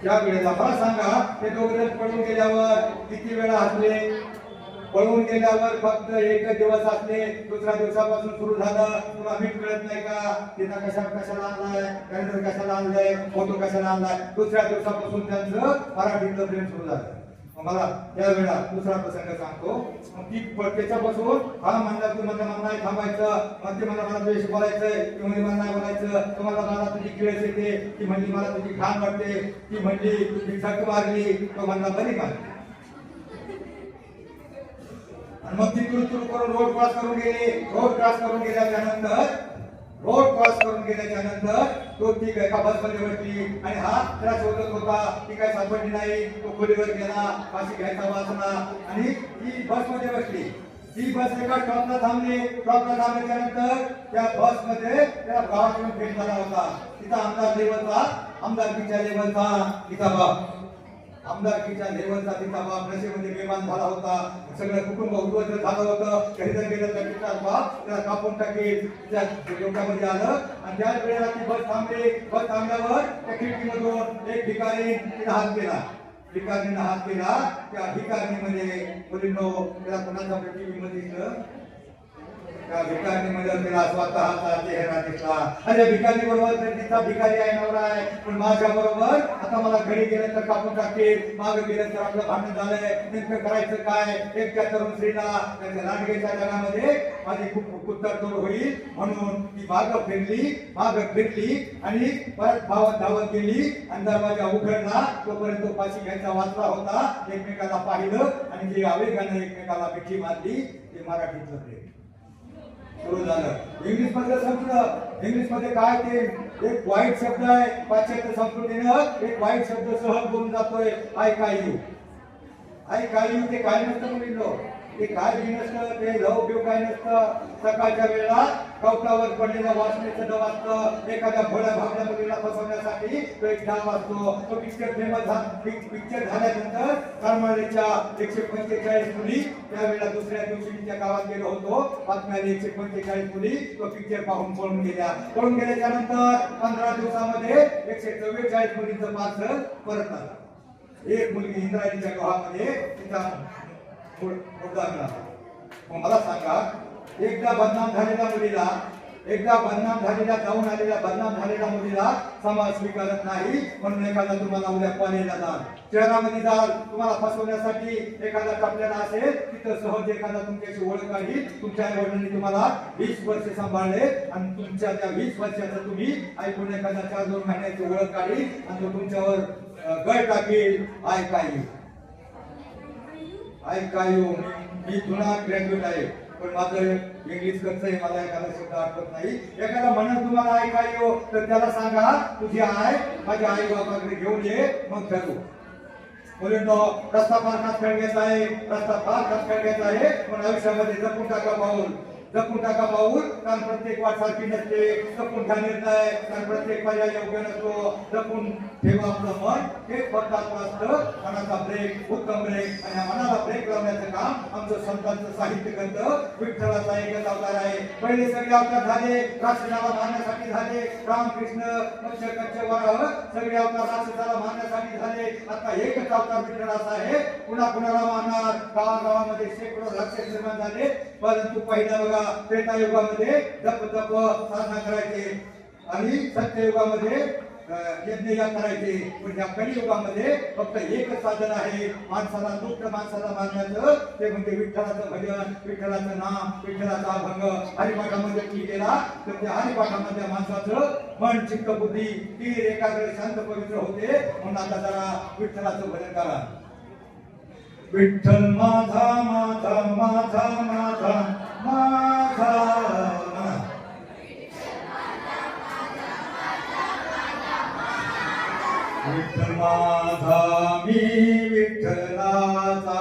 त्या वेळेला मला सांगा ते दोघे पळून गेल्यावर किती वेळा हसले? पळून गेल्यावर फक्त 1 दिवस असले. दुसऱ्या दिवसापासून सुरू झालं. तुला मीठ मिळत नाही का? तिला कशाला आणलाय? कॅलेंडर कशाला आणलंय? फोटो कशाला आणलाय? दुसऱ्या दिवसापासून त्यांचं मराठीतलं प्रेम सुरू झालं. मला त्यावेळेला दुसरा प्रसंग सांगतो. ती त्याच्यापासून हा म्हणला तू मला नाही थांबायचं. मग ते मला तुझ्याशी बोलायचंय. ती म्हणजे मला नाही बोलायचं. तुम्हाला मला तुझी किळस येते. ती म्हणली मला तुझी घाण वाटते. ती म्हणली तुझी झक मारली. तो म्हणला बरी मारली. आणि मग ती तुरु तुरु करून रोड क्रॉस करून गेली. रोड क्रॉस करून गेल्याच्या नंतर तो ती एका बसमध्ये बसली आणि हा त्याला शोधत होता. ती काय सापडली नाही. तो खोलीवर गेला. फाशी घ्यायचा वाचना आणि ती बसमध्ये बसली. ती बस एका स्टॉपला थांबली. स्टॉपला थांबल्याच्या नंतर त्या बसमध्ये त्याला गावात येऊन भेट झाला होता. तिचा आमदार लेवलचा, आमदारकीच्या लेवलचा तिचा बाप, आमदारकीच्या लेवलचा तिचा बाप नशेमध्ये बेमान झाला होता. सगळं कुटुंब उद्ध्वस्त झालं होतं. घरी जर गेलं तर तिचा बाप त्याला कापून टाकेल त्या डोक्यामध्ये आलं. आणि त्या वेळेला ती बस थांबली. बस थांबल्यावर त्या खिडकीमधून एक भिकारी तिने हात केला. भिकारीने हात केला. त्या भिकारीमध्ये मुलींनो त्याला कोणाचा टीव्ही दिसलं? त्या भिकारीमध्ये त्याला स्वतःचा चेहरा दिसला. अरे भिकारी बरोबर तर तिचा भिकारी आहे, नवरा आहे. पण माझ्या बरोबर आता मला घरी गेलं तर कापून टाकेल. मागे गेलं तर आपलं भांडण झालंय. नेमकं करायचं काय? एक त्या तरुण स्त्रीला त्याच्या लांडगेच्या जगामध्ये माझी खूप कुत्तरतोड होईल म्हणून ती मागं फिरली आणि परत धावत गेली. आणि दरवाजा उघडला. तोपर्यंत फाशी घ्यायचा वाचला होता. एकमेकाला पाहिलं आणि जे आवेगानं एकमेकाला मिठी मारली. ते मराठीतलं प्रेम सुरू झालं. इंग्लिश मध्ये संपलं. इंग्लिश मध्ये काय ते एक वाईट शब्द आहे. पाश्चात्य संस्कृतीनं एक वाईट शब्द सहज बोलून जातोय. आय काय यू ते काय नसतं मुलींनो. ते काय बी नसतं. ते लव बिव काय नसतं. सकाळच्या वेळेला कवटावर पडलेल्या वासनेचं डब असतं. एखाद्या भोळ्या भावल्या मुलीला फसवण्यासाठी तो एक डाव असतो. तो पिक्चर पिक्चर झाल्यानंतर करमाळ्याच्या 145 मुली त्यावेळेला दुसऱ्या दिवशी त्या गावात गेलो होतो. बातम्याने 145 मुली तो पिक्चर पाहून पळून गेल्याच्या नंतर 15 दिवसामध्ये 144 मुलींचं पार्सल परत आलं. एक मुलगी इंद्रायणीच्या गावामध्ये तिचा मुद्दा मिळाला. मला सांगा एकदा बदनाम झालेल्या जाऊन आलेल्या बदनाम झालेल्या मुलीला समाज स्वीकारत नाही. म्हणून एखादा तुम्हाला उद्या कॉलेजला जाल, शहरामध्ये जाल, तुम्हाला फसवण्यासाठी एखादा टाकलेला असेल तिथं सहज एखादा तुमच्याशी ओळख काढी. तुमच्या आई वडिलांनी तुम्हाला 20 वर्ष सांभाळले आणि तुमच्या त्या 20 वर्षाचं तुम्ही ऐकून एखादा 4-2 महिन्याची ओळख काढी आणि तो तुमच्यावर गळ टाकेल. आय काय मी जुना ग्रॅज्युएट आहे पण माझं इंग्लिश कसं आहे मला एखादा शब्द आठवत नाही. एखादा म्हणत तुम्हाला ऐकायो तर त्याला सांगा तुझी आई माझ्या आई बाबाकडे घेऊन ये मग ठरवू. मुलींनो, रस्ता फार खचखळग्याचा आहे, रस्ता फार खचखळग्याचा आहे, पण आयुष्यामध्ये जपून टाका पाऊल, जपून टाका पाऊल. कारण प्रत्येक वाट सारखी नसते, जपून घ्या निर्णय, कारण प्रत्येक पर्याय योग्य नसतो. जपून ठेवा आपलं मन, हेच फक्त आपलं असतं. मनाचा ब्रेक, उत्तम ब्रेक, आणि या मनाला ब्रेक लावण्याचं काम आमचं संतांचं साहित्य करतं. विठ्ठलाचा एकच अवतार आहे. पहिले सगळे अवतार झाले राक्षसाला मारण्यासाठी झाले, रामकृष्ण मत्स्य कच्छ वराह सगळे अवतार राक्षसाला मारण्यासाठी झाले. आता एकच अवतार विठ्ठलाचा आहे. पुन्हा कुणाला मारणार? गावागावामध्ये शेकडो लक्ष निर्माण झाले, परंतु पहिला बघा त्रेतायुगामध्ये जप जप साधना करायचे आणि सत्ययुगामध्ये यज्ञ करायचे. पण या कलियुगामध्ये फक्त एकच साधन आहे माणसाला, दुष्ट माणसाला मारण्याचं, ते म्हणजे विठ्ठलाचं भजन, विठ्ठलाचं नाम, विठ्ठलाचा अभंग हरिपाठामध्ये केला. तर त्या हरिपाठामध्ये माणसाचं मन, चित्त, बुद्धी ती एकाग्र, शांत, पवित्र होते. म्हणून आता जरा विठ्ठलाचं भजन करा. विठ्ठल माझा माझा माझा माझा माझा, विठ्ठल माझा मी विठ्ठलाचा,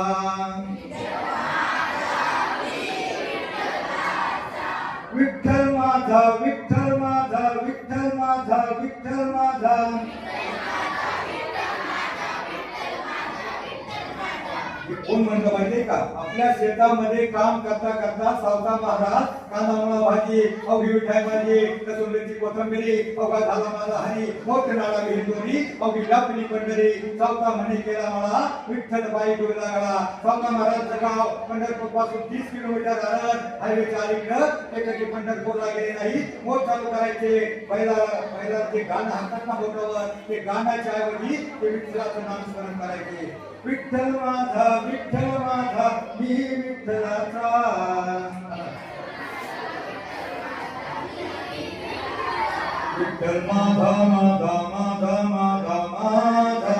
विठ्ठल माझा विठ्ठल माझा विठ्ठल माझा विठ्ठल माझा. कोण म्हणतो माहितीये का? आपल्या शेतामध्ये काम करता करता सावता महाराज कांदा भाजी, अवघी मिठाई भाजी, कसुंबीची कोथंबिरी, अवघा झाला माझा हरी, मोठे नाळा दोरी, अवघी लापली पंढरी, सावता म्हणे केला मला विठ्ठल बाई डोला गळा. सावता महाराजचं गाव पंढरपूर पासून 30 किलोमीटर अंतर, हायवेच्या अलीकडं. एखादी पंढरपूरला गेले नाही, मोठ चालू करायचे. पहिला ते गाणं हातात ना बोटावर, ते गाण्याच्या ऐवजी ते विठ्ठलाचं नामस्मरण करायचे. विठ्ठल माझा मी विठ्ठलाचा, विठ्ठल माझा माझा माझा माझा माझा.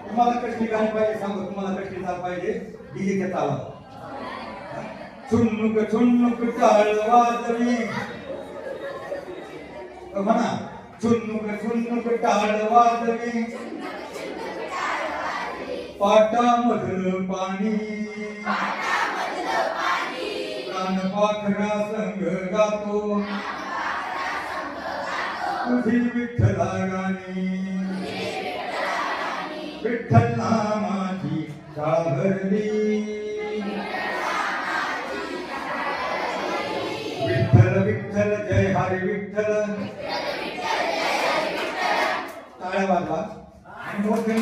तुम्हाला कशी गाणी पाहिजे सांगू, तुम्हाला कशी चाल पाहिजे? डीजेच्या तालावर चुन्नुक चुन्नुक टाळ वाजवी, म्हणा चुन्नुक चुन्नुक टाळ वाजवी, पाटामधलं पाणी, प्राण पाखरा संग गातो, तुझी विठ्ठला गाणी, विठ्ठल नामाची शाळा भरली, विठ्ठल विठ्ठल जय हरी विठ्ठल. टाळ्या वाजवा आणि मोठे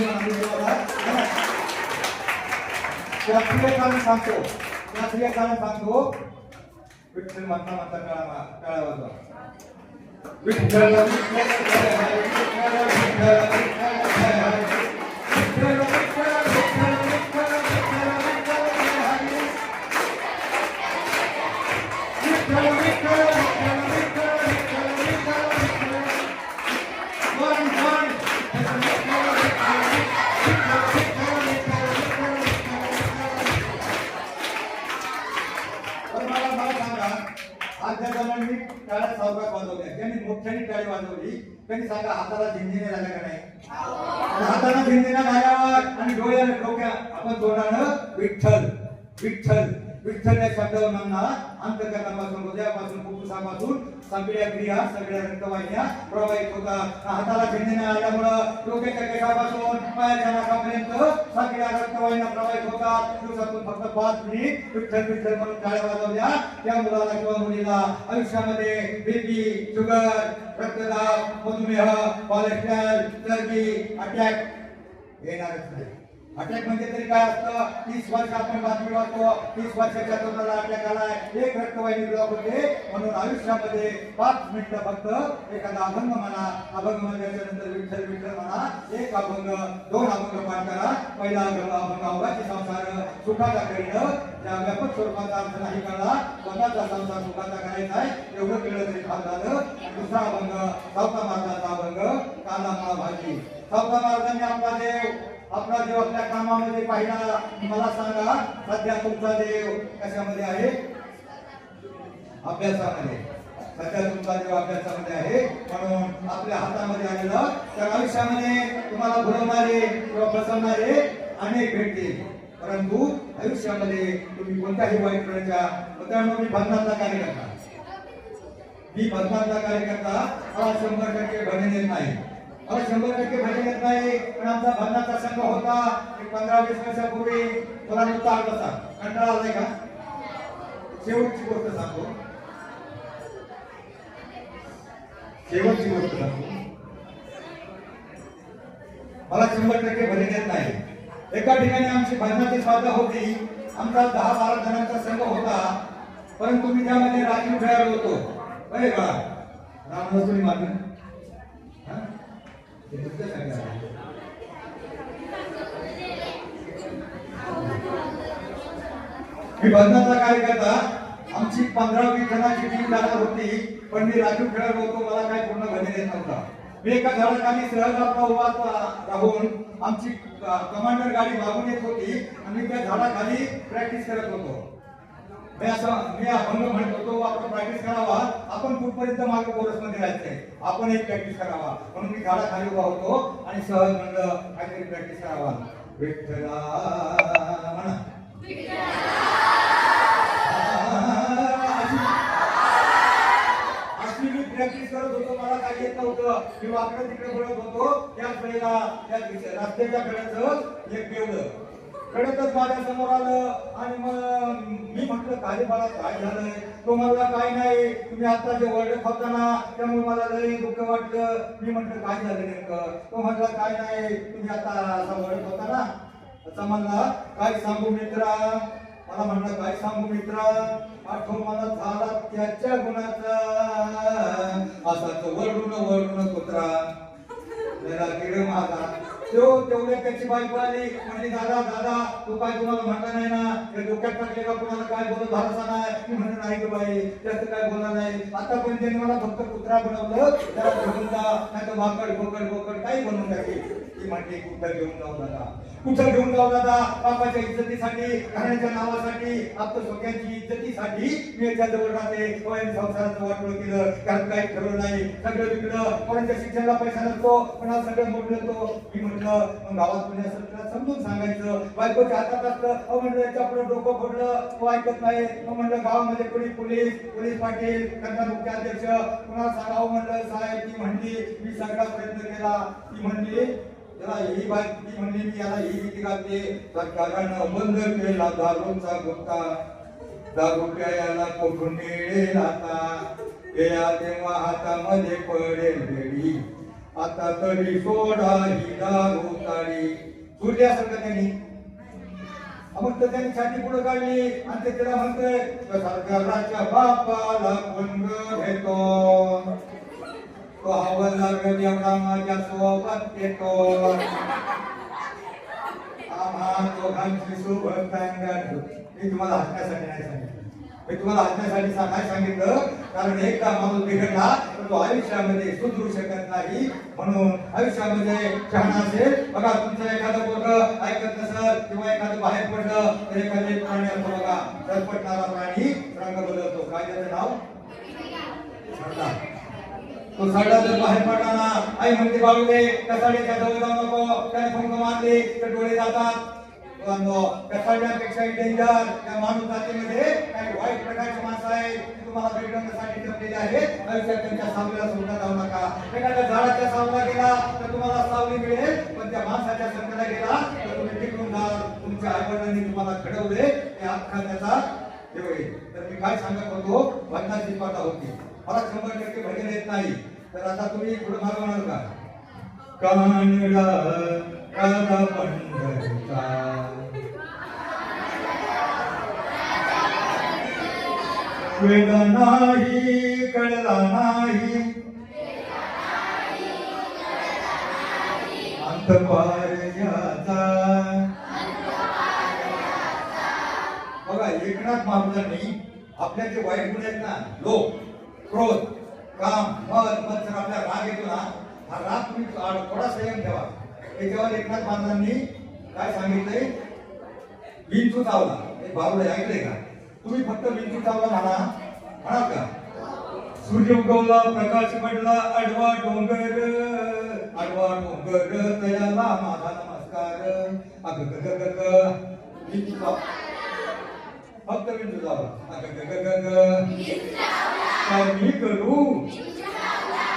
सांगतो, सांगतो विठ्ठल म्हणता म्हणता टाळ्या वाजवा. विठ्ठल विठ्ठल जय हरी विठ्ठल, विठ्ठल विठ्ठल जय हरी विठ्ठल, विठ्ठल विठ्ठल विठ्ठल विठ्ठल विठ्ठल जय हरी विठ्ठल, विठ्ठल विठ्ठल विठ्ठल विठ्ठल विठ्ठल विठ्ठल. वन वन जणांनी टाळ्या सावकाश वाजवल्या, ज्यांनी मोठ्याने टाळी वाजवली त्यांनी सांगा हाताला झिंझिण्या झाल्या का नाही? हाताला झिंझिण्या झाल्यावर आणि डोक्या आपण तोंडानं विठ्ठल विठ्ठल विठ्ठल या शब्दावर नामना अंतःकरणापासून, हृदयापासून, फुफ्फुसापासून सगळ्या क्रिया, सगळ्या रक्तवाहिन्या प्रवाहित होतात. हाताला झिंझिण्या आल्यामुळं डोक्याच्या केसापासून पायाच्या नाकापर्यंत सगळ्या रक्तवाहिन्या प्रवाहित होतात. दिवसातून फक्त 5 मिनिट विठ्ठल विठ्ठल म्हणून टाळ्या वाजवल्या, त्या मुलाला किंवा मुलीला आयुष्यामध्ये बीपी, शुगर, रक्तदाब, मधुमेह, कोलेस्ट्रॉल, चरबी, अटॅक येणारच नाही. अटॅक म्हणजे तरी काय असतं? 30 वर्ष आपण बातमी वाचतो, 30 वर्षाच्या तरुणाला अटॅक आलाय, एक रक्तवाहिनी ब्लॉक होते. म्हणून आयुष्यामध्ये 5 मिनिटं फक्त एखादा अभंग म्हणा, अभंग म्हणल्याच्या नंतर विठ्ठल विठ्ठल म्हणा, एक अभंग 2 अभंग पाठ करा. पहिला अभंग अवघाची संसार सुखाचा करीन, त्या व्यापक स्वरूपाचा अर्थ नाही कळला, स्वतःचा संसार सुखाचा करायचा आहे एवढं कळलं तरी फार झालं. दुसरा अभंग सावता महाराजांचा अभंग कांदा मुळा भाजी. सावता महाराजांनी आपला देव आपल्या कामामध्ये पाहिला. मला सांगा सध्या तुमचा देव कशामध्ये आहे? अभ्यासामध्ये. सध्या तुमचा देव अभ्यासामध्ये आहे, म्हणून आपल्या हातामध्ये आलेलं तर आयुष्यामध्ये तुम्हाला भुलवणारे किंवा फसवणारे अनेक भेटतील, परंतु आयुष्यामध्ये तुम्ही कोणत्याही वाईट वेळेच्या मित्रांनो, मी भजनाचा कार्यकर्ता, मी भजनाचा कार्यकर्ता, मला 100% भजन येत नाही, मला 100% भजन येत नाही, पण आमचा भजनाचा संघ होता एक 15-20 वर्षापूर्वी. मला नुसता आठवता कंटाळा आलाय का? शेवटची गोष्ट सांगतो, शेवटची गोष्ट सांगतो, मला 100% भजन येत नाही. एका ठिकाणी आमची भजनाची स्पर्धा होती, आमचा 10-12 जणांचा संघ होता, परंतु मी त्यामध्ये राखीव खेळाडू होतो. अरे बा रामदास तुम्ही मागे मी भजनाचा कार्यकर्ता, आमची 15-20 जणांची टीम जाणार होती, पण मी राखीव खेळाडू होतो, मला काय पूर्ण भजन येत नव्हता. मी एका झाडाखाली सहज आपला उभा राहून आमची कमांडर गाडी मागून येत होती आणि त्या झाडाखाली प्रॅक्टिस करत होतो. मी अभंग म्हणत होतो, आपण प्रॅक्टिस करावा, आपण कुठपर्यंत मागे कोरस मध्ये जायचंय, आपण एक प्रॅक्टिस करावा, म्हणून मी झाडाखाली उभा होतो आणि सहज म्हणलं काहीतरी प्रॅक्टिस करावा. विठ्ठला म्हणा, अशी मी प्रॅक्टिस करत होतो, मला काही येत नव्हतं, मी वाकडं तिकडे बोलत होतो. त्याच वेळेला त्या रस्त्याच्या कडेच एक बेवडं कडतच माझ्या समोर आलं आणि मग मी म्हटलं काय मला काय झालंय? तो मला काय नाही, तुम्ही आता जे ओरडत होता ना त्यामुळे मला लय दुःख वाटलं. मी म्हटलं काय झालं नेमकं? तो म्हटला काय नाही, तुम्ही आता असा ओरडत होता ना. असा म्हणला काय सांगू मित्रा? मला म्हटलं काय सांगू मित्रा? आठवण मला झाला त्याच्या गुणाचा, असाच वरडून कुत्रा त्याला किड माझा. तेवढ्या त्याची बायको आली, म्हणजे दादा दादा तू काय तुम्हाला म्हणला नाही ना, ते डोक्यात टाकले का कुणाला काय बोलत भरोसा नाही? मी म्हणलं नाही ग बाई, जास्त काय बोलला नाही. आता पण त्यांनी मला फक्त कुत्रा बनवलं, त्याला घेऊन जा, नाही तर भाकड बोकड बोकड काही बनवून टाकेल. ती म्हणते कुठं घेऊन जाऊ दादा, कुठं घेऊन जाऊ दादा? बापाच्या इज्जतीसाठी, घराच्या नावासाठी, आपल्या स्वतःची इज्जतीसाठी मी याच्या जवळ राहते. संसाराचं वाटोळ केलं, कारण काही ठरवलं नाही, सगळं विकलं, कोणाच्या शिक्षणाला पैसा नसतो, कोणाला सगळं मोडलं तो. मी म्हटलं मग गावात कोणी असेल त्याला समजून सांगायचं, बायकोच्या हातात असतं. अहो म्हणलं याच्या पुढे डोकं फोडलं, तो ऐकत नाही. मग म्हणलं गावामध्ये कोणी पोलीस पाटील, कंदार मुख्य अध्यक्ष कोणाला सांगावं म्हणलं. साहेब ती म्हणली, मी सगळा प्रयत्न केला. ती म्हणली त्याला ही बाई, ती म्हणली मी याला ही भीती घालते. सरकारनं बंद केला दारूचा गुत्ता, दारू प्यायला कुठून मिळेल आता? या तेव्हा हातामध्ये पडेल वेळी, आता तरी सोडा ही दारू ताडी. सूर्यासारखं त्यांनी मग तर त्यांनी छाती पुढे काढली आणि ते त्याला म्हणतोय सरकाराच्या बापाला कोण घेतो, तो हवालदार एवढा माझ्या सोबत येतो. आम्हा दोघांची सोबत सांगत. मी तुम्हाला हसण्यासाठी नाही सांगितलं, मी तुम्हाला हसण्यासाठी काय सांगितलं, कारण एकदा माणूस बिघडला तर तो आयुष्यामध्ये सुधरू शकत नाही. म्हणून आयुष्यामध्ये शहाणा असेल. बघा तुमचं एखादं पोरगं ऐकत नसेल किंवा एखादं बाहेर पडलं तर एखादे प्राणी असतो बघा, सरपटणारा प्राणी रंग बदलतो. काय त्याचं नाव? सरडा. तो सरडा जर बाहेर पडला ना, आई म्हणते बाळूले त्या साडीच्या जवळ जाऊ नको, त्याने फंक मारले तर डोळे जातात. कसाड्यापेक्षा डेंजर त्या माणूस जातीमध्ये काही वाईट प्रकारची माणसं आहेत, तुम्हाला भेटण्यासाठी ठेवलेले आहेत. आयुष्यात त्यांच्या सावलीला सुद्धा जाऊ नका. एखाद्या झाडाच्या सावला गेला तर तुम्हाला सावली मिळेल, पण त्या माणसाच्या संकटाला गेला तर तुम्ही टिकून जाल. तुमच्या आईवडिलांनी तुम्हाला घडवले ते अख्खा त्याचा देव आहे. तर मी काय सांगत होतो, भजनाची स्पर्धा होती. मला 100% भजन येत नाही, तर आता तुम्ही पुढे मार्ग म्हणाल का? कानडा राधा पंढरीचा वेदा नाही कळला नाही, अंत पार याचा. बघा एकनाथ महाराजांनी आपल्या जे वाईट गुण आहेत ना, लोभ, क्रोध, काम, मद, मत्सर, आपला राग येतो ना, हा राग तुम्ही थोडा संयम ठेवा. त्याच्यावर एकनाथ महाराजांनी काय सांगितलंय? विंचू चावला, हे बाबूला ऐकलंय का तुम्ही? फक्त विंचू चावला म्हणाल का? सूर्य उगवला प्रकाश पडला आडवा डोंगर तयाला माझा नमस्कार अग ग ग ग ग मी तुझा फक्त मी तुझा अग ग ग ग ग काय मी करू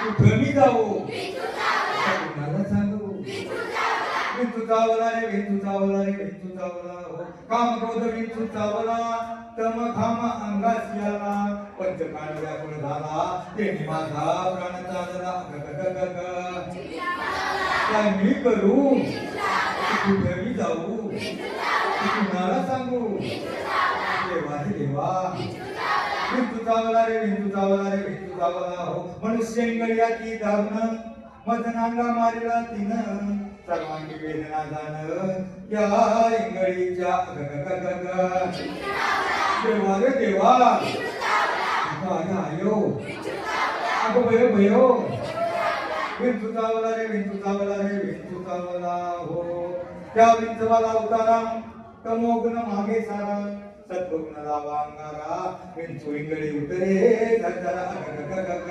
कुठं मी जाऊ कुणाला सांगू विंचू चावला रे विंचू चावला रे विंचू चावला हो काम क्रोध विंचू चावला तम घाम अंगास याला पंचकांड व्याकुळ झाला ते माझा प्राण चालला ग ग ग ग काय मी करू कुठे मी जाऊ कुणाला सांगू देवा रे देवा विंचू चावला रे विंचू चावला रे विंचू चावला हो मनुष्य इंगळ्याची धावण मदनांगा मारला तिनं सर्वांगी वेदना जाण या इंगळीच्या ग ग ग ग देवा रे देवा आयो अगो भयो भयो विंचू चावला रे विंचू चावला रे विंचू चावला हो त्या विंचवाला उतारा तमोगुण मागे सारा सद्गुण लावा अंगारा विंचू इंगळी उतरे धरधरा ग ग ग ग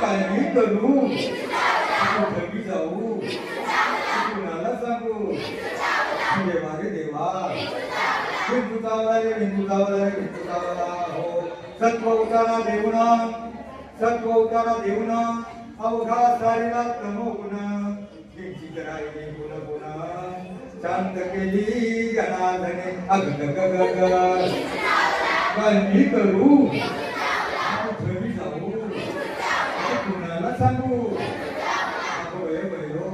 काय मी करू कुठे मी जाऊ कुणाला सांगू देवा रे देवा विंचू चावला रे विंचू चावला रे विंचू चावला हो सत्व उतारा देऊन अवघा सारीला तमोगुण विंचित राहिली गुण गुण शांत केली जनार्दने अग ग ग ग ग काय मी करू कुठे मी जाऊ कुणाला सांगू अगो भयो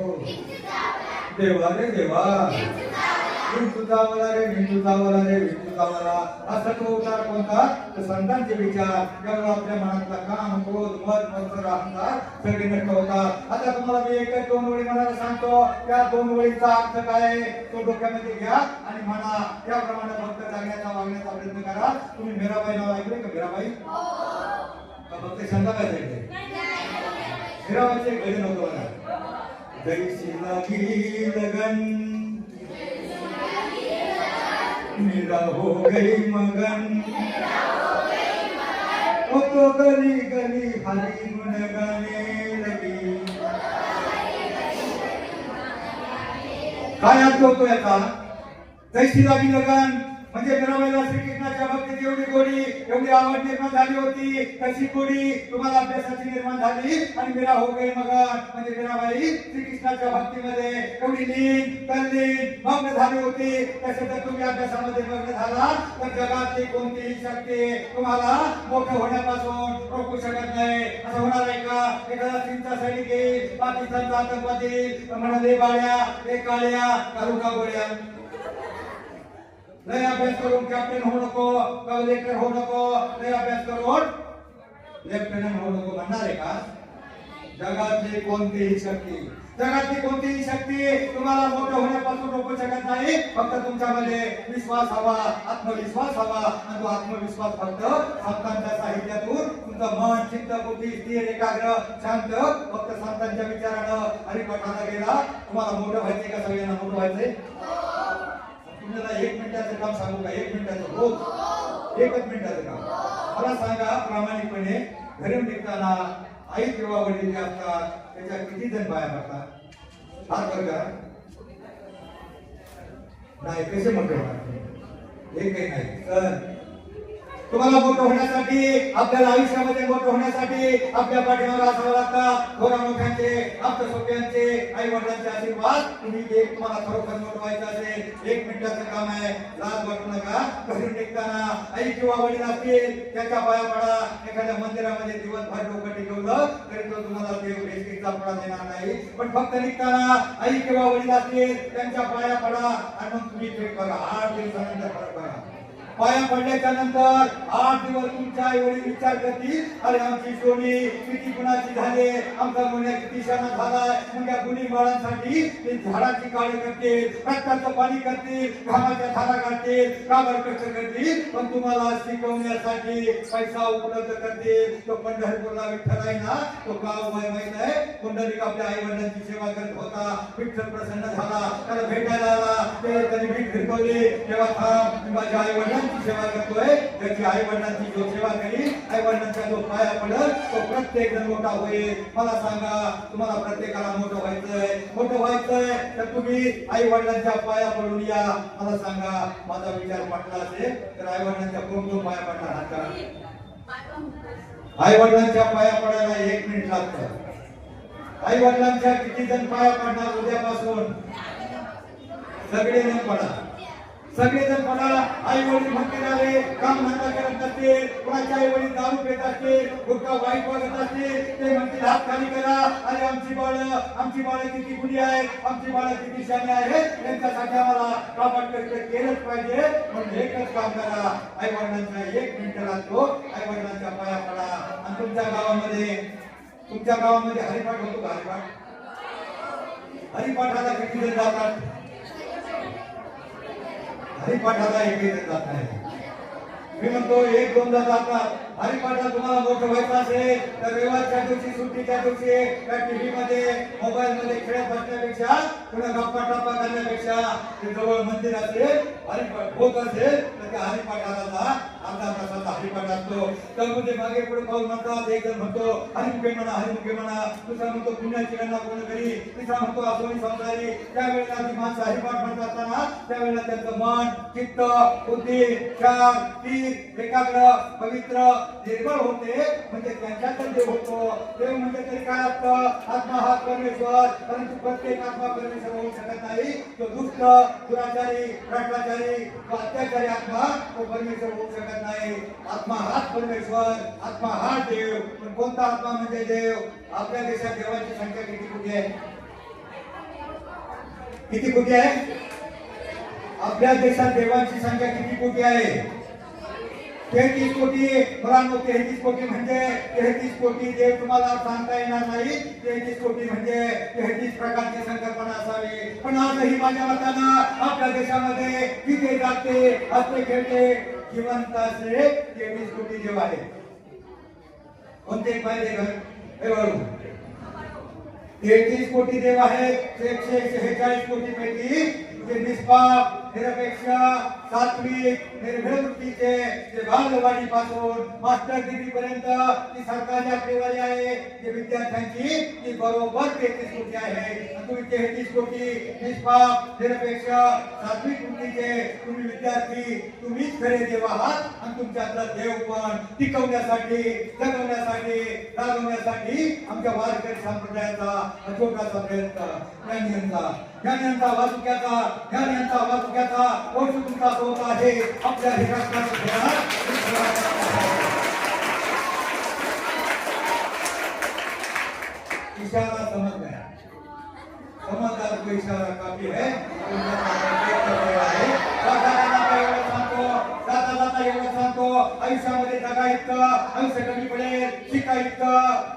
देवा रे देवा विंचू चावला रे विंचू चावला रे विंचू चावला असा तो उतार कोणता तर संतांचे विचार केवळ आपल्या मनातला काम क्रोध मद मत्सर अहंकार सगळे नष्ट होतात आता तुम्हाला मी एकच दोन ओळी म्हणायला सांगतो त्या दोन ओळीचा अर्थ काय आहे तो डोक्यामध्ये घ्या आणि म्हणा त्याप्रमाणे भक्त जागण्याचा वागण्याचा प्रयत्न करा तुम्ही मीराबाई नाव ऐकले का मीराबाई का फक्त संध्याकाळी ऐकले मीराबाईचे भजन होतं बघा जैसी लागी लगन मेरा हो गई मगन ओ तो गली गली हरी गुण गाने लगी काय अर्थ होतो याचा जैसी लागी लगन म्हणजे मीराबाईला श्रीकृष्णाच्या भक्तीत एवढी गोडी एवढी आवड निर्माण झाली होती तशी गोडी तुम्हाला अभ्यासाची निर्माण झाली आणि मीरा हो गई मगन म्हणजे मीराबाई श्रीकृष्णाच्या भक्तीमध्ये एवढी लीन तल्लीन मग्न झाली होती तसे जर तुम्ही अभ्यासामध्ये मग्न झाला तर जगातली कोणतीही शक्ती तुम्हाला मोठं होण्यापासून रोखू शकत नाही असं होणार आहे का एखादा चीनचा सैनिक येईल पाकिस्तानचा आतंकवादी म्हणाले बाळ्या एक काळ्या घालू का गोळ्या लय अभ्यास करून कॅप्टन होऊ नको कलेक्टर होऊ नको लय अभ्यास करून लेफ्टनंट होऊ नको म्हणणार आहे का जगातली कोणतीही शक्ती तुम्हाला मोठं होण्यापासून रोखू शकत नाही फक्त तुमच्यामध्ये विश्वास हवा आत्मविश्वास हवा आणि तो आत्मविश्वास फक्त संतांच्या साहित्यातून तुमचं मन चित्त बुद्धी स्थिर एकाग्र शांत फक्त संतांच्या विचारानं हरिपाठाला गेला तुम्हाला मोठं व्हायचे का सगळ्यांना मोठं व्हायचंय तुम्हाला 1 मिनिटाचं काम सांगू का 1 मिनिटाचं रोज 1 मिनिटाचं काम मला सांगा प्रामाणिकपणे घरी निघताना आई किंवा वडील जे असतात त्याच्या किती जण बाया पडतात हात बघा नाही कसे मोठे होणार हे काही नाही तर तुम्हाला मोठं होण्यासाठी आपल्याला आयुष्यामध्ये मोठं होण्यासाठी आपल्या पाठीमागे असावं लागतात थोड्या मोठ्यांचे आपल्या सोप्यांचे आई वडिलांचे आशीर्वाद तुम्ही एक तुम्हाला खरोखर मोठं व्हायचं असेल 1 मिनिटाचं काम आहे लाज वाटू नका घरी निघताना आई किंवा वडील असतील त्याच्या पाया पडा एखाद्या मंदिरामध्ये दिवसभर डोकं टिकवलं तरी तो तुम्हाला देव भेटीचा पडा देणार नाही पण फक्त निघताना आई किंवा वडील असतील त्यांच्या पाया पडा आणि मग तुम्ही भेट बघा 8 दिवसानंतर फरक बघा पाया पडल्याच्या नंतर 8 दिवस तुमच्या आई वडील विचार करतील अरे आमची सोनी किती गुणाची झाली आमचा मुलगा किती शाणा झालाय मग या गुणी बाळांसाठी ते झाडाची काळजी करतील रक्ताचं पाणी करतील घामाच्या धारा काढतील काबर कष्ट करतील पण तुम्हाला शिकवण्यासाठी पैसा उपलब्ध करतील तो पंढरपूरला विठ्ठल आहे ना तो गाव माहित आहे पुंडलिक आपल्या आई वडिलांची सेवा करत होता विठ्ठल प्रसन्न झाला त्याला भेटायला आला त्याने भेट घेतली तेव्हा थांब माझ्या आई वडिलांची वडिलांची सेवा करतोय त्याची आई वडिलांची जो सेवा करी आई वडिलांच्या जो पाया पडल तो प्रत्येक जण मोठा होईल. मला सांगा तुम्हाला प्रत्येकाला मोठं व्हायचंय तर तुम्ही आई वडिलांच्या पाया पडून या. मला सांगा माझा विचार पटला असेल तर आई वडिलांच्या कोण पाया पडणार हात करा. आई वडिलांच्या पाया पडायला 1 मिनिट लागतं. आई वडिलांच्या किती जण पाया पडणार उद्यापासून? सगळेजण पडा. आई वडील म्हणते झाले काम धंदा करत असतील, कोणाचे आई वडील दारू पित असतील, गुटखा वाईट वागत असतील, ते म्हणतील हात खाली करा. अरे आमची बाळं किती गुणी आहेत, आमची बाळं किती शाने आहेत, त्यांच्यासाठी आम्हाला कामात कष्ट केलंच पाहिजे. म्हणून एकच काम करा, आई वडिलांचा 1 मिनिट लागतो. आई वडिलांच्या पाया पडा. आणि तुमच्या गावामध्ये हरिपाठ होतो का? हरिपाठाला किती जण जातात? हरिपाठाला एकही जण जात नाही. मी म्हणतो 1-2 जातात. हरिपाठात तुम्हाला मोठं व्हायचं असेल तर रविवारच्या दिवशी सुट्टीच्या दिवशी त्या टीव्ही मध्ये मोबाईल मध्ये खेळत बसण्यापेक्षा पुन्हा गप्पा टप्पा करण्यापेक्षा ते जवळ मंदिर असेल हरिपाठ होत असेल तर त्या हरिपाठाला जा. अर्धा तासाचा हरिपाठ असतो. तर म्हणजे मागे पुढे पाऊल म्हणतात. एक जण म्हणतो हरिमुखे म्हणा, दुसरा म्हणतो पुण्याची गणना कोण करी, तिसरा म्हणतो आसोनी संसारी. त्यावेळेला ती माणसं हरिपाठ म्हणत असताना त्यावेळेला त्यांचं मन, चित्त, बुद्धी, चार, तीर एकाग्र पवित्र निर्मळ होते. म्हणजे त्यांच्यातच देव होतो. देव म्हणजे तरी काय असतं? आत्मा हा परमेश्वर. परंतु प्रत्येक आत्मा परमेश्वर होऊ शकत नाही. तो दुष्ट, दुराचारी, भ्रष्टाचारी, अत्याचारी आत्मा तो परमेश्वर होऊ शकत नाही. आत्मा हाच परमेश्वर, आत्मा हा देव. पण कोणता आत्मा म्हणजे देव? आपल्या देशात देवांची संख्या किती कोटी आहे? किती कोटी आहे? आपल्या देशात देवांची संख्या किती कोटी आहे? 33 कोटी. मुलांनो 33 कोटी म्हणजे 33 कोटी देव तुम्हाला सांगता येणार नाही. 33 कोटी म्हणजे 33 प्रकारची संकल्पना असावी. पण आजही माझ्या मतानं आपल्या देशामध्ये किती जाते हसते खेळते जिवंत असे 33 कोटी देव आहेत. कोणते पाहिजे घर? हे बघू 33 कोटी देव आहेत. 146 कोटी पैकी जे निष्पाप, निरपेक्ष, सात्विक, निर्भय वृत्तीचे, जे बालवाडी पासून मास्टर डिग्री पर्यंत ती सरकारची आकडेवारी आहे. जे विद्यार्थ्यांची ती बरोबर 33 कोटी आहे. तुम्ही 33 कोटी निष्पाप, निरपेक्ष, सात्विक वृत्तीचे तुम्ही विद्यार्थी, तुम्हीच खरे देव आहात. आणि तुमच्यातलं देव पण टिकवण्यासाठी, जगवण्यासाठी, रागवण्यासाठी आमच्या वारकरी संप्रदायाचा छोटासा प्रयत्न ज्ञानियांचा वाचुक्याचा वर्ष तुमचा होत आहे. आपल्या इशारा समझ गया? समझदार को इशारा काफी है. एवढं सांगतो आयुष्यामध्ये जगा इतकं आयुष्य कमी पडेल, शिका इतकं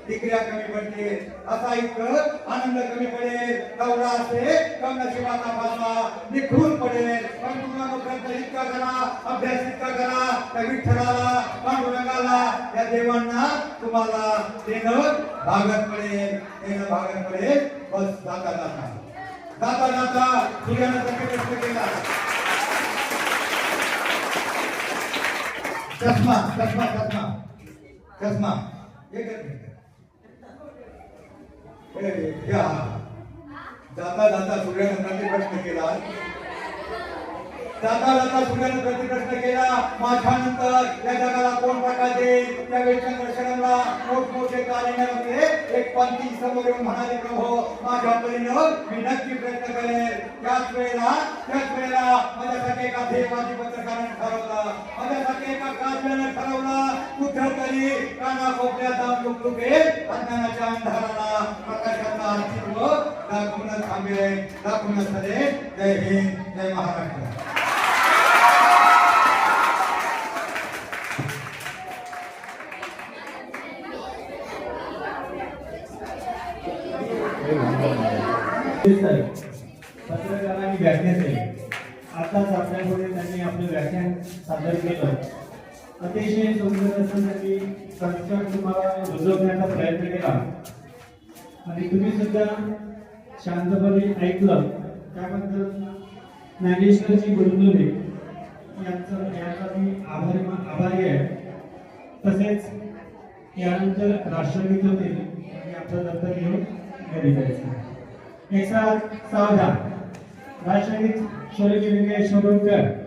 डिग्र्या कमी पडतील, असा इतकं आनंद कमी पडेल. दौरा असे कमनशिबाचा भाषा निखळून पडेल. पण तुम्हाला प्रयत्न इतका करा, अभ्यास इतका करा, त्या विठ्ठलाला, पांडुरंगाला, या देवांना तुम्हाला देणं भागत पडेल. बस जाता सूर्यानं प्रश्न केला. चष्मा जाता सूर्यानं प्रतिप्रश्न केला. माझ्यानंतर या जगाला कोण प्रकाश देईल? त्यावेळी चंद्रशेखरला मोठमोठे कार्य होते. एक पंथी समोर येऊन म्हणाले, प्रभू माझ्या परीनं मी नक्की प्रयत्न करेल. त्याच वेळेला माझ्यासाठी एका ध्येयवादी पत्रकाराने ठरवलं, माझ्यासाठी एका काजव्याने ठरवलं, कुठंतरी काना कोपऱ्यात जाऊन लुकलुकेल अज्ञानाच्या अंधाराला प्रकाशाचा अस्तित्व दाखवूनच थांबेल, दाखवूनच ठरेल. जय हिंद, जय महाराष्ट्र. पत्रकारांनी व्याख्यान केले. आताच आपल्यापुढे त्यांनी आपलं व्याख्यान सादर केलं. अतिशय सुंदर असं त्यांनी संस्कार तुम्हाला रुजवण्याचा प्रयत्न केला आणि तुम्ही सुद्धा शांतपणे ऐकलं. त्याबद्दल ज्ञानेश्वरजी गुरुदेव यांचा मी आभारी आहे. तसेच यानंतर राष्ट्रगीत होते आणि आपलं दत्तक घेऊन घरी जायचं. एक साथ सावधान. राष्ट्रगीत स्वरगिरी शोधून कर.